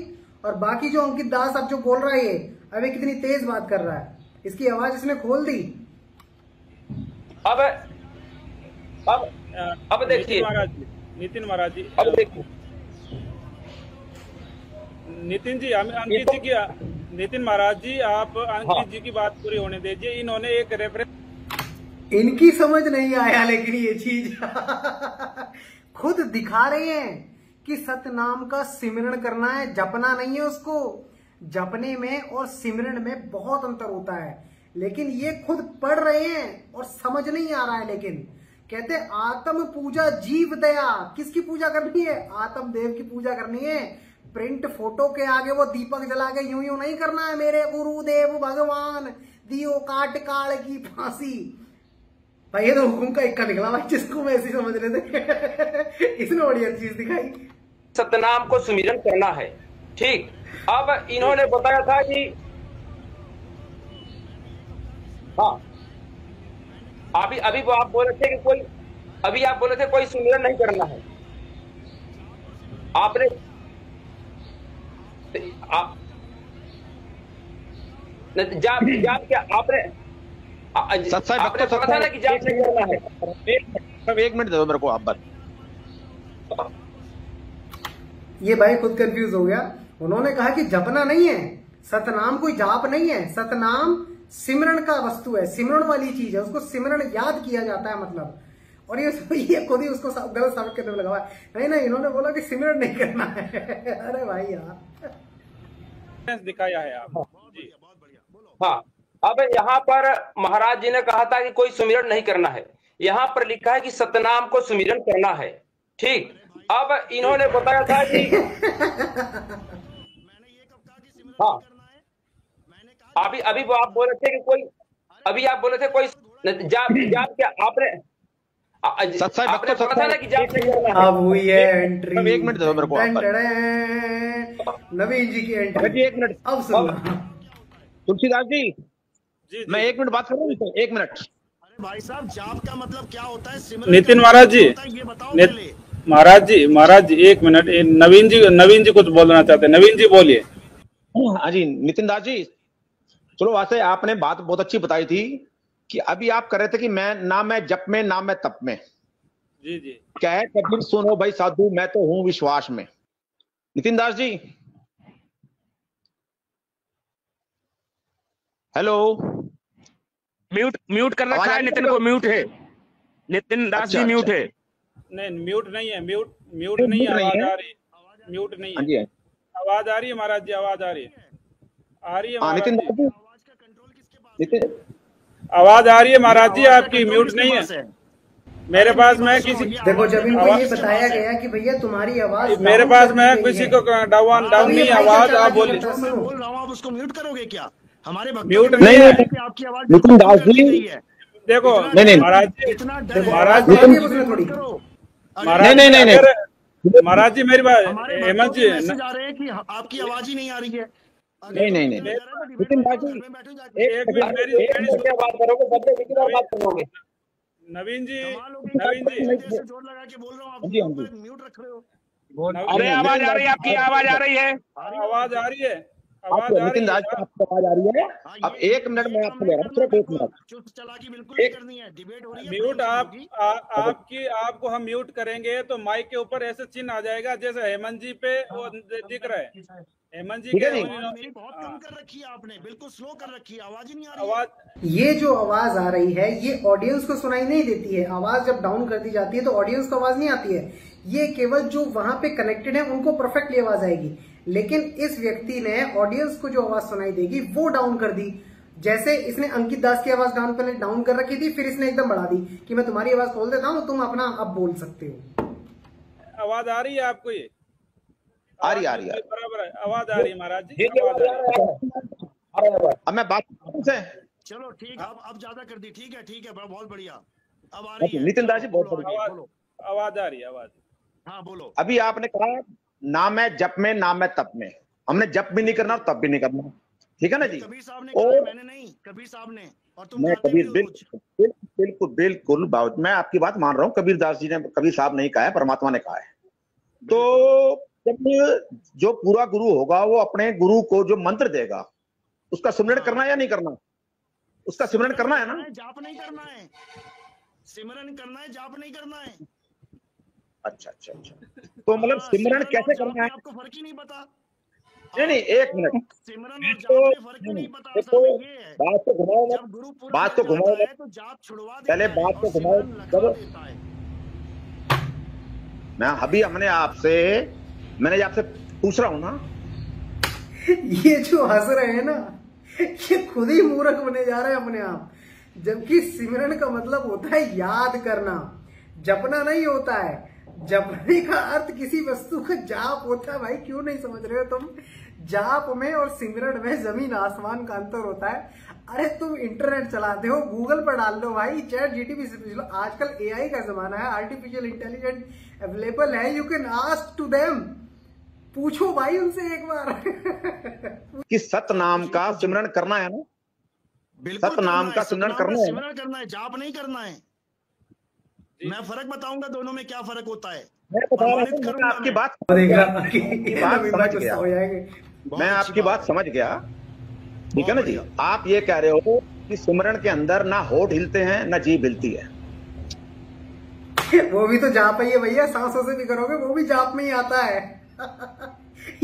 और बाकी जो अंकित दास अब जो बोल रहा है ये अभी कितनी तेज बात कर रहा है, इसकी आवाज इसने खोल दी। अब देखिए नितिन महाराज जी, अब देखिए नितिन जी, अंकित जी की, नितिन महाराज जी आप अंकित जी की बात पूरी होने दीजिए। इन्होंने एक रेफरेंस, इनकी समझ नहीं आया लेकिन ये चीज खुद दिखा रहे हैं कि सतनाम का सिमरन करना है, जपना नहीं है उसको। जपने में और सिमरन में बहुत अंतर होता है, लेकिन ये खुद पढ़ रहे हैं और समझ नहीं आ रहा है। लेकिन कहते आत्म पूजा जीव दया, किसकी पूजा करनी है? आत्म देव की पूजा करनी है। प्रिंट फोटो के आगे वो दीपक जला के यूं यूं नहीं करना है, मेरे गुरुदेव भगवान दियो काट काल की फांसी। भाई ये तो हुकुम का इक्का निकला भाई, जिसको मैं ऐसी समझ रहे थे इसने बड़ी अच्छी चीज दिखाई। सतनाम को सुमिरन करना है, ठीक। अब इन्होंने बताया था कि हाँ, अभी वो आप बोल रहे थे कि कोई, अभी आप बोले थे कोई सुमिरन नहीं करना है। आपने जाप क्या आपने पता ना कि जाप नहीं करना है। एक मिनट दो मेरे को आप बात। ये भाई खुद कंफ्यूज हो गया। उन्होंने कहा कि जपना नहीं है, सतनाम कोई जाप नहीं है, सतनाम सिमरन का वस्तु है, सिमरन वाली चीज है, उसको सिमरन याद किया जाता है मतलब। और ये खुद ही उसको गलत साबित करने में लगा। नहीं, इन्होंने बोला कि सिमरन नहीं करना है। अरे भाई यार दिखाया है आप जी। हाँ, अब यहाँ पर महाराज जी ने कहा था कि कोई सुमिरन नहीं करना है, यहाँ पर लिखा है कि सतनाम को सुमिरन करना है, ठीक। अब इन्होंने बताया था कि हाँ, अभी वो आप बोले थे कि कोई, अभी आप बोले थे कोई जाप क्या आपने पता ना कि जाप नहीं करना है। अब हुई है एंट्री। एक मिनट दो मेरे को। नवीन जी की एंट्री। एक मिनट अब सुनो तुलसीदास जी, मैं 1 मिनट बात कर रहा हूँ, 1 मिनट। अरे भाई साहब, जाप का मतलब क्या होता है? नितिन महाराज जी, ये बताओ महाराज जी 1 मिनट। नवीन जी कुछ बोलना चाहते हैं, नवीन जी बोलिए। हाँ जी, नितिन दास जी, चलो वैसे आपने बात बहुत अच्छी बताई थी कि अभी आप कर रहे थे कि मैं ना मैं जप में ना मैं तप में। जी क्या है कबीर सुनो भाई साधु, मैं तो हूं विश्वास में। नितिन दास जी, हेलो, म्यूट कर रखा है नितिन को, म्यूट है नितिन दास जी, म्यूट है। नहीं म्यूट नहीं है, म्यूट नहीं है, आवाज आ रही है, म्यूट नहीं है, आवाज आ रही है महाराज जी, आवाज आ रही है नितिन दास जी, नितिन आवाज आ रही है महाराज जी आपकी, म्यूट नहीं है मेरे पास। मैं किसी, देखो जब इनको ये बताया गया कि भैया तुम्हारी आवाज, मेरे पास मैं किसी को डाउन नहीं, आवाज आप बोलिए। बोल रहा हूँ, आप उसको म्यूट करोगे क्या? हमारे म्यूट नहीं है आपकी आवाज। नितिन दास जी, देखो नहीं महाराज जी, महाराज नहीं महाराज जी मेरी बात, हेमंत जी जा रहे हैं कि आपकी आवाज ही नहीं आ रही है। नहीं नितिन भाई एक मिनट मेरी बात करोगे, बात करोगे। नवीन जी जोर लगा के बोल रहा हूँ, आप म्यूट रख रहे हो। अरे आवाज आ रही है, आपकी आवाज आ रही है, आवाज आ रही है, नितिन राज आपकी आवाज आ रही है। अब 1 मिनट में आपको ले रहा हूँ, सिर्फ 1 मिनट चालाकी बिल्कुल नहीं करनी है, डिबेट हो रही है। म्यूट आपको हम म्यूट करेंगे तो माइक के ऊपर ऐसे चिन्ह आ जाएगा जैसे हेमंत जी पे वो दिख रहा है। हेमंत जी के मेरी बहुत कम कर रखी है आपने, बिल्कुल स्लो कर रखी है, आवाज ही नहीं आ रही। आवाज ये जो आवाज आ रही है ये ऑडियंस को सुनाई नहीं देती है। आवाज जब डाउन कर दी जाती है तो ऑडियंस को आवाज नहीं आती है, ये केवल जो वहां पे कनेक्टेड है उनको परफेक्टली आवाज आएगी। लेकिन इस व्यक्ति ने ऑडियंस को जो आवाज सुनाई देगी वो डाउन कर दी। जैसे इसने अंकित दास की आवाज पहले डाउन कर रखी थी, फिर इसने एकदम बढ़ा दी कि मैं तुम्हारी आवाज खोल देता हूं, तुम अपना अब बोल सकते हो। आवाज आ रही है आपको? ये आ रही है बराबर है, आवाज आ रही है महाराज जी। अब मैं बात से चलो ठीक, अब ज्यादा कर दी, ठीक है बहुत बढ़िया, अब आ रही है। नितिन दास जी बहुत आवाज आ रही है, आवाज। हाँ बोलो। अभी आपने कहा ना मैं जप में ना मैं तप में, हमने जप भी नहीं करना और तप भी नहीं करना, ठीक है ना जी। कबीर साहब ने कहा, मैंने नहीं, कबीर साहब ने, और तुम मैं कबीर बिल्कुल मैं आपकी बात मान रहा हूँ। कबीर दास जी ने, कबीर साहब नहीं कहा है, परमात्मा ने कहा है। तो जब जो पूरा गुरु होगा वो अपने गुरु को जो मंत्र देगा उसका सिमरन करना है या नहीं करना? उसका सिमरन करना है ना, जाप नहीं करना है, सिमरन करना है, जाप नहीं करना है। अच्छा तो मतलब सिमरन कैसे करना है आपको फर्क ही नहीं पता? नहीं 1 मिनट, सिमरन और जाप में फर्क ही नहीं पता। तो बात तो घुमाओ तो जाप छुड़वा देता पहले है, बात तो घुमाओ। मैं अभी मैंने आपसे पूछ रहा हूँ ना, ये जो हंस रहे हैं ना, ये खुद ही मूर्ख बने जा रहे हैं अपने आप। जबकि सिमरन का मतलब होता है याद करना, जपना नहीं होता है। जपने का अर्थ किसी वस्तु का जाप होता है। भाई क्यों नहीं समझ रहे हो तुम? जाप में और सिमरन में जमीन आसमान का अंतर होता है। अरे तुम इंटरनेट चलाते हो, गूगल पर डाल लो भाई, चैट जीटीपी से पूछ लो। आजकल एआई का जमाना है, आर्टिफिशियल इंटेलिजेंस अवेलेबल है, you can ask to them, पूछो भाई उनसे एक बार कि सतनाम का सिमरन करना है ना, सतनाम का सिमरन करना है, जाप नहीं करना है। मैं फर्क बताऊंगा दोनों में क्या फर्क होता है। मैं आपकी बात समझ गया, ठीक है ना जी। आप ये कह रहे हो कि सिमरन के अंदर ना होठ हिलते हैं ना जीभ हिलती है, वो भी तो जाप ही है भैया, सांसों से भी करोगे वो भी जाप में ही आता है।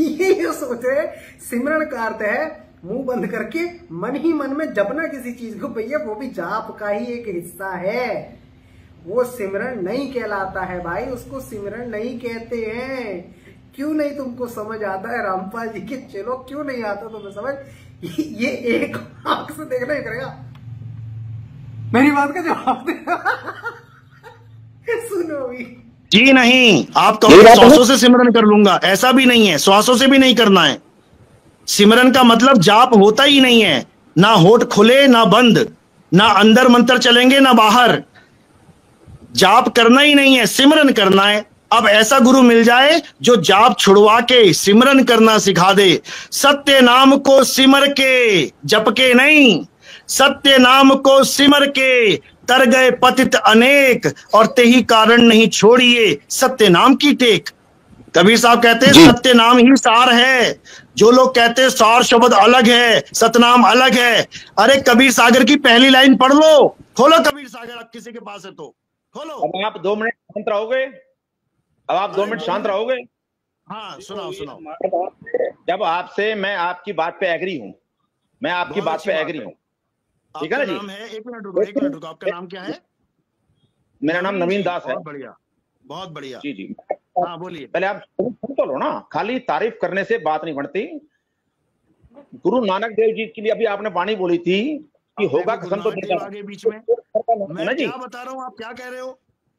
ये सोच रहे सिमरन का अर्थ है मुंह बंद करके मन ही मन में जपना किसी चीज को, भैया वो भी जाप का ही एक हिस्सा है। वो सिमरन नहीं कहलाता है भाई, उसको सिमरन नहीं कहते हैं। क्यों नहीं तुमको समझ आता है रामपाल जी के? चलो क्यों नहीं आता तुम्हें समझ? ये एक आंख से देखना ही करेगा, मेरी बात का जवाब दे। सुनो भी जी नहीं, आप कहो श्वासों से सिमरन कर लूंगा, ऐसा भी नहीं है, श्वासों से भी नहीं करना है। सिमरन का मतलब जाप होता ही नहीं है, ना होठ खुले ना बंद, ना अंदर मंत्र चलेंगे ना बाहर। जाप करना ही नहीं है, सिमरन करना है। अब ऐसा गुरु मिल जाए जो जाप छुड़वा के सिमरन करना सिखा दे। सत्य नाम को सिमर के, जप के नहीं, सत्य नाम को सिमर के तर गए पतित अनेक, और तेही कारण नहीं छोड़िए सत्य नाम की टेक। कबीर साहब कहते हैं सत्य नाम ही सार है। जो लोग कहते हैं सार शब्द अलग है, सतनाम अलग है, अरे कबीर सागर की पहली लाइन पढ़ लो, खोलो कबीर सागर, आप किसी के पास है तो खोलो। अब आप 2 मिनट शांत रहोगे? अब आप 2 मिनट शांत रहोगे? हाँ सुनाओ। जब आपसे मैं आपकी बात पे एग्री हूँ, मैं आपकी बात पे एग्री हूँ, ठीक है ना जी। एक मिनट रुको, आपका नाम क्या है? मेरा नाम नवीन दास है। बहुत बढ़िया जी। हाँ बोलिए। पहले आप सुन तो लो ना, खाली तारीफ करने से बात नहीं बढ़ती। गुरु नानक देव जी के लिए अभी आपने वाणी बोली थी कि होगा कसम तो आगे बीच में मैं क्या बता रहा हूँ, आप क्या कह रहे हो?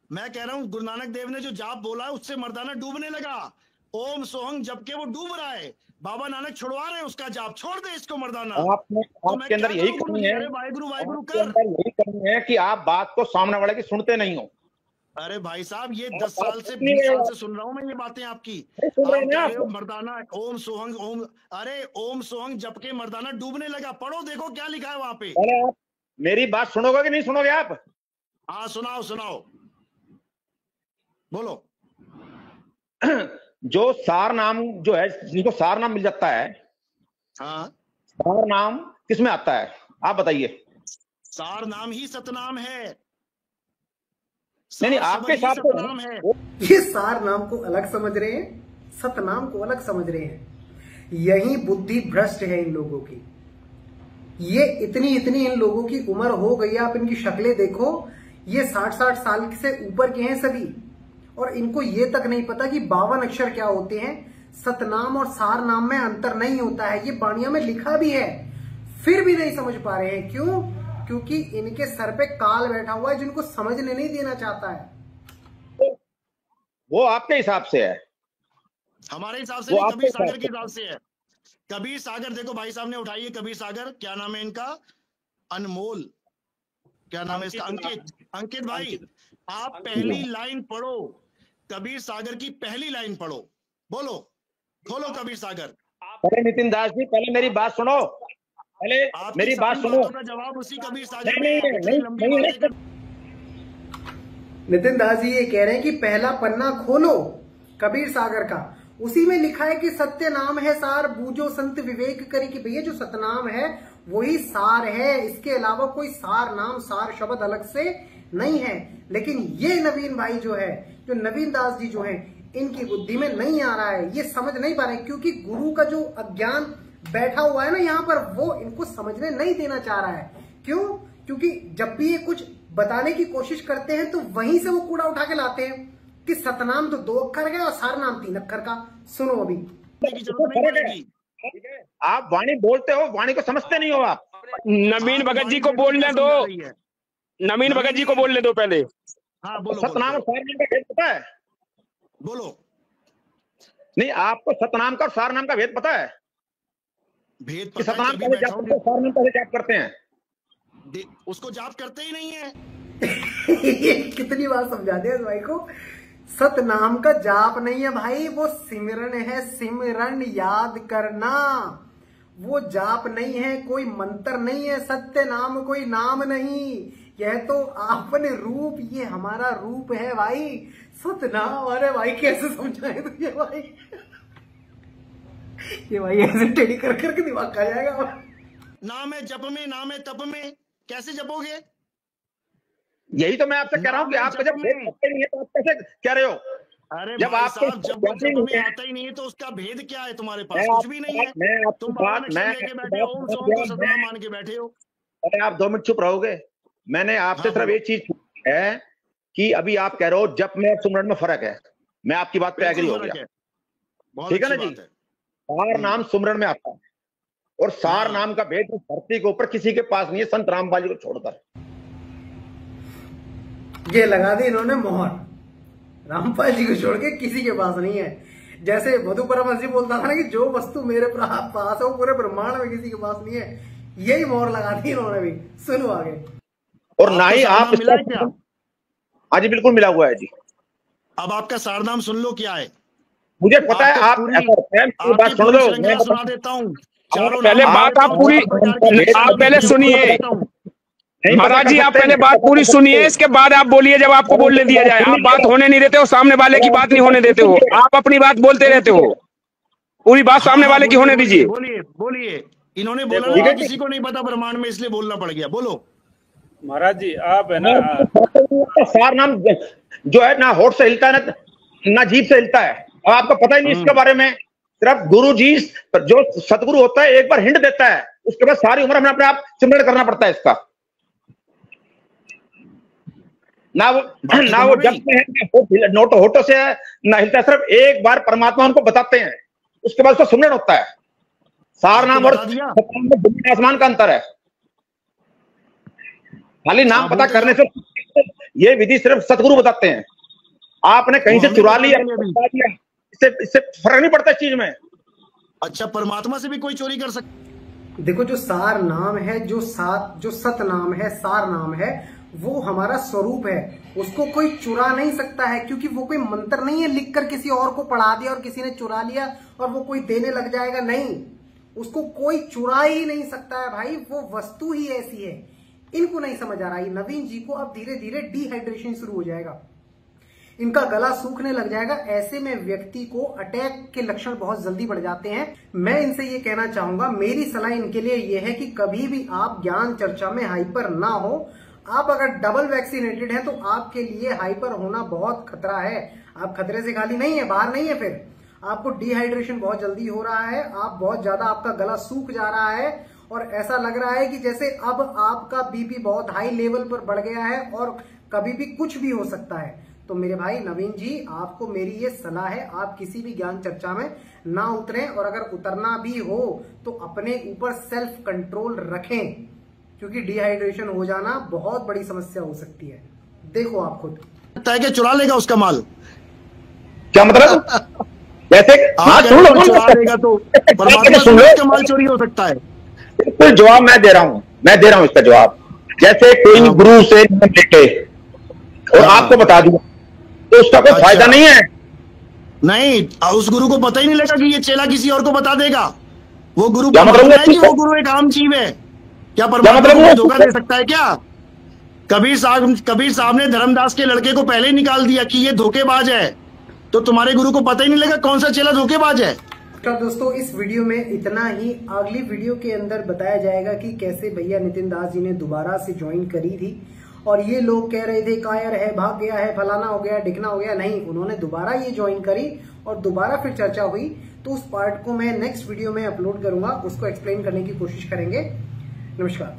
मैं कह रहा हूँ गुरु नानक देव ने जो जाप बोला उससे मर्दाना डूबने लगा, ओम सोहंग जब के वो डूब रहा है, बाबा नानक छुड़वा रहे हैं उसका जाप, छोड़ दे इसको मर्दाना। आपके अंदर यही कमी है, वाहिगुरु वाहिगुरु आपके कर। अंदर यही कमी है कि आप बात को सामने वाले की सुनते नहीं हो। अरे भाई साहब, ये 10 साल से 20 साल से सुन रहा हूँ मैं ये बातें आपकी। आप कह रहे हो मर्दाना ओम सोहंग, ओम, अरे ओम सोहंग जब के मर्दाना डूबने लगा, पढ़ो देखो क्या लिखा है वहां पे। आप मेरी बात सुनोगे कि नहीं सुनोगे आप? हाँ सुनाओ सुनाओ, बोलो। जो सार नाम जो है, जिनको सार नाम मिल जाता है, हाँ, सार नाम किसमें आता है आप बताइए? सार नाम ही सतनाम है। नहीं, आपके हिसाब सतनाम है। ये सार नाम को अलग समझ रहे हैं, सतनाम को अलग समझ रहे हैं। यही बुद्धि भ्रष्ट है इन लोगों की। ये इतनी इन लोगों की उम्र हो गई है, आप इनकी शक्लें देखो, ये 60-60 साल से ऊपर के हैं सभी, और इनको ये तक नहीं पता कि 52 अक्षर क्या होते हैं। सतनाम और सार नाम में अंतर नहीं होता है, ये बाणिया में लिखा भी है, फिर भी नहीं समझ पा रहे हैं। क्यों? क्योंकि इनके सर पे काल बैठा हुआ है जिनको समझने नहीं देना चाहता है। वो आपके हिसाब से है, हमारे हिसाब से नहीं, कबीर सागर के हिसाब से है। कबीर सागर देखो भाई साहब ने उठाई है, कबीर सागर, क्या नाम है इनका? अनमोल, क्या नाम है इसका? अंकित। अंकित भाई, आप पहली लाइन पढ़ो, कबीर सागर की पहली लाइन पढ़ो, बोलो, खोलो कबीर सागर। पहले नितिन दास जी, पहले मेरी बात सुनो, पहले मेरी बात सुनो। जवाब उसी कबीर सागर नहीं। नितिन दास जी ये कह रहे हैं कि पहला पन्ना खोलो कबीर सागर का, उसी में लिखा है कि सत्य नाम है सार, बूझो संत विवेक करी। कि भैया जो सतनाम है वही सार है, इसके अलावा कोई सार नाम, सार शब्द अलग से नहीं है। लेकिन ये नवीन भाई जो है, जो नवीन दास जी जो है, इनकी बुद्धि में नहीं आ रहा है, ये समझ नहीं पा रहे, क्योंकि गुरु का जो अज्ञान बैठा हुआ है ना यहाँ पर, वो इनको समझने नहीं देना चाह रहा है। क्यों? क्योंकि जब भी ये कुछ बताने की कोशिश करते हैं तो वहीं से वो कूड़ा उठा के लाते हैं कि सतनाम तो 2 अक्षर का और सार नाम 3 अक्षर का। सुनो अभी, आप वाणी बोलते हो, वाणी को समझते नहीं हो आप। नवीन भगत जी को बोलने दो, नवीन भगत जी को बोलने दो पहले। हाँ बोलो। सतनाम और सार नाम का भेद पता है? बोलो। नहीं, आपको सतनाम का और सार नाम का भेद पता है? भेद कि सतनाम का जाप सार नाम का जाप करते हैं, उसको जाप करते ही नहीं है। कितनी बार समझा दिया इस भाई को, सतनाम का जाप नहीं है भाई, वो सिमरन है, सिमरन याद करना, वो जाप नहीं है, कोई मंत्र नहीं है। सत्य नाम कोई नाम नहीं, यह तो आपने रूप, ये हमारा रूप है भाई, सतनाम। अरे भाई कैसे समझाए तुझे भाई, ये भाई ऐसे टेढ़ी कर करके दिमाग खा जाएगा। नाम है जप में, नाम है तप में, कैसे जपोगे? यही तो मैं आपसे कह रहा हूँ कि आपको जब भेद पता नहीं है तो आप कैसे कह रहे हो? अरे जब आपको जब में आता ही नहीं है तो उसका भेद क्या है तुम्हारे पास? कुछ भी नहीं है। तुम मान के बैठे हो। अरे आप 2 मिनट चुप रहोगे? मैंने आपसे सिर्फ एक चीज है कि अभी आप कह रहे हो जप में और सुमरन में फर्क है, मैं आपकी बात पे एग्री हो गया, ठीक है ना जी। सार नाम सुमरन में आता है, और सार नाम का भेद धरती के ऊपर किसी के पास नहीं है, संत रामपाल जी को छोड़कर। ये लगा दी इन्होंने मोहर, रामपाल जी को छोड़ के किसी के पास नहीं है। जैसे मधु परमहंस जी बोलता था ना कि जो वस्तु मेरे पास है वो पूरे ब्रह्मांड में किसी के पास नहीं है, यही मोहर लगा दी इन्होंने भी। सुनो आगे। और ना ही आप मिला क्या? हाँ जी बिल्कुल मिला हुआ है जी। अब आपका सारनाम सुन लो क्या है, मुझे पता है। आप बात सुन लो, मैं सुना देता हूँ। पहले बात आप पूरी, आप पहले सुनिए महाराज जी, आप पहले बात पूरी सुनिए, इसके बाद आप बोलिए जब आपको बोलने दिया जाए। आप बात होने नहीं देते हो, सामने वाले की बात नहीं होने देते हो, आप अपनी बात बोलते रहते हो, पूरी बात सामने वाले की होने दीजिए। बोलिए बोलिए। इन्होंने बोला ना किसी को नहीं पता ब्रह्मांड में, इसलिए बोलना पड़ गया। बोलो महाराज जी, आप है ना, सार नाम जो है ना होठ से हिलता है ना जीभ से हिलता है, और आपको पता ही नहीं इसके बारे में। सिर्फ गुरु जी जो सतगुरु होता है एक बार हिंट देता है, उसके बाद सारी उम्र हमें अपने आप सिमरन करना पड़ता है इसका। ना वो जब में नोट होठों से ना हिलता है, सिर्फ एक बार परमात्मा उनको बताते हैं, उसके बाद उसका सुमरन होता है। सार नाम और जमीन आसमान का अंतर है, खाली नाम पता करने से ये विधि सिर्फ सतगुरु बताते हैं। आपने कहीं से चुरा लिया, इससे फर्क नहीं पड़ता इस चीज में। अच्छा, परमात्मा से भी कोई चोरी कर सकता? देखो, जो सार नाम है, जो सत नाम है, सार नाम है, वो हमारा स्वरूप है। उसको कोई चुरा नहीं सकता है, क्योंकि वो कोई मंत्र नहीं है लिखकर किसी और को पढ़ा दिया और किसी ने चुरा लिया और वो कोई देने लग जाएगा। नहीं, उसको कोई चुरा ही नहीं सकता है भाई, वो वस्तु ही ऐसी है। इनको नहीं समझ आ रहा है। नवीन जी को अब धीरे धीरे डिहाइड्रेशन शुरू हो जाएगा, इनका गला सूखने लग जाएगा। ऐसे में व्यक्ति को अटैक के लक्षण बहुत जल्दी बढ़ जाते हैं। मैं इनसे ये कहना चाहूंगा, मेरी सलाह इनके लिए ये है कि कभी भी आप ज्ञान चर्चा में हाइपर ना हो। आप अगर डबल वैक्सीनेटेड हैं तो आपके लिए हाइपर होना बहुत खतरा है। आप खतरे से खाली नहीं है, बाहर नहीं है, फिर आपको डिहाइड्रेशन बहुत जल्दी हो रहा है, आप बहुत ज्यादा, आपका गला सूख जा रहा है और ऐसा लग रहा है कि जैसे अब आपका बीपी बहुत हाई लेवल पर बढ़ गया है और कभी भी कुछ भी हो सकता है। तो मेरे भाई नवीन जी, आपको मेरी ये सलाह है, आप किसी भी ज्ञान चर्चा में ना उतरें, और अगर उतरना भी हो तो अपने ऊपर सेल्फ कंट्रोल रखें, क्योंकि डिहाइड्रेशन हो जाना बहुत बड़ी समस्या हो सकती है। देखो आप खुद तय के चुरा लेगा उसका माल। क्या मतलब? जैसे चुरा लेगा तो परमात्मा से उसका माल चोरी हो सकता है। बिल्कुल, जवाब मैं दे रहा हूं इसका जवाब। जैसे कोई गुरु से लेके और आपको बता दूं तो उसका कोई फायदा नहीं है। नहीं, उस गुरु को पता ही नहीं लगा कि ये चेला किसी और को बता देगा। वो गुरु मतलब वो गुरु एक आम जीव है। क्या परमात्मा को धोखा दे सकता है क्या? कबीर साहब ने धर्मदास के लड़के को पहले ही निकाल दिया कि ये धोखेबाज है, तो तुम्हारे गुरु को पता ही नहीं लगा कौन सा चेला धोखेबाज है। तो दोस्तों, इस वीडियो में इतना ही। अगली वीडियो के अंदर बताया जाएगा कि कैसे भैया नितिन दास जी ने दोबारा से ज्वाइन करी थी और ये लोग कह रहे थे कायर है, भाग गया है, फलाना हो गया, ढिकना हो गया। नहीं, उन्होंने दोबारा ये ज्वाइन करी और दोबारा फिर चर्चा हुई। तो उस पार्ट को मैं नेक्स्ट वीडियो में अपलोड करूंगा, उसको एक्सप्लेन करने की कोशिश करेंगे। नमस्कार।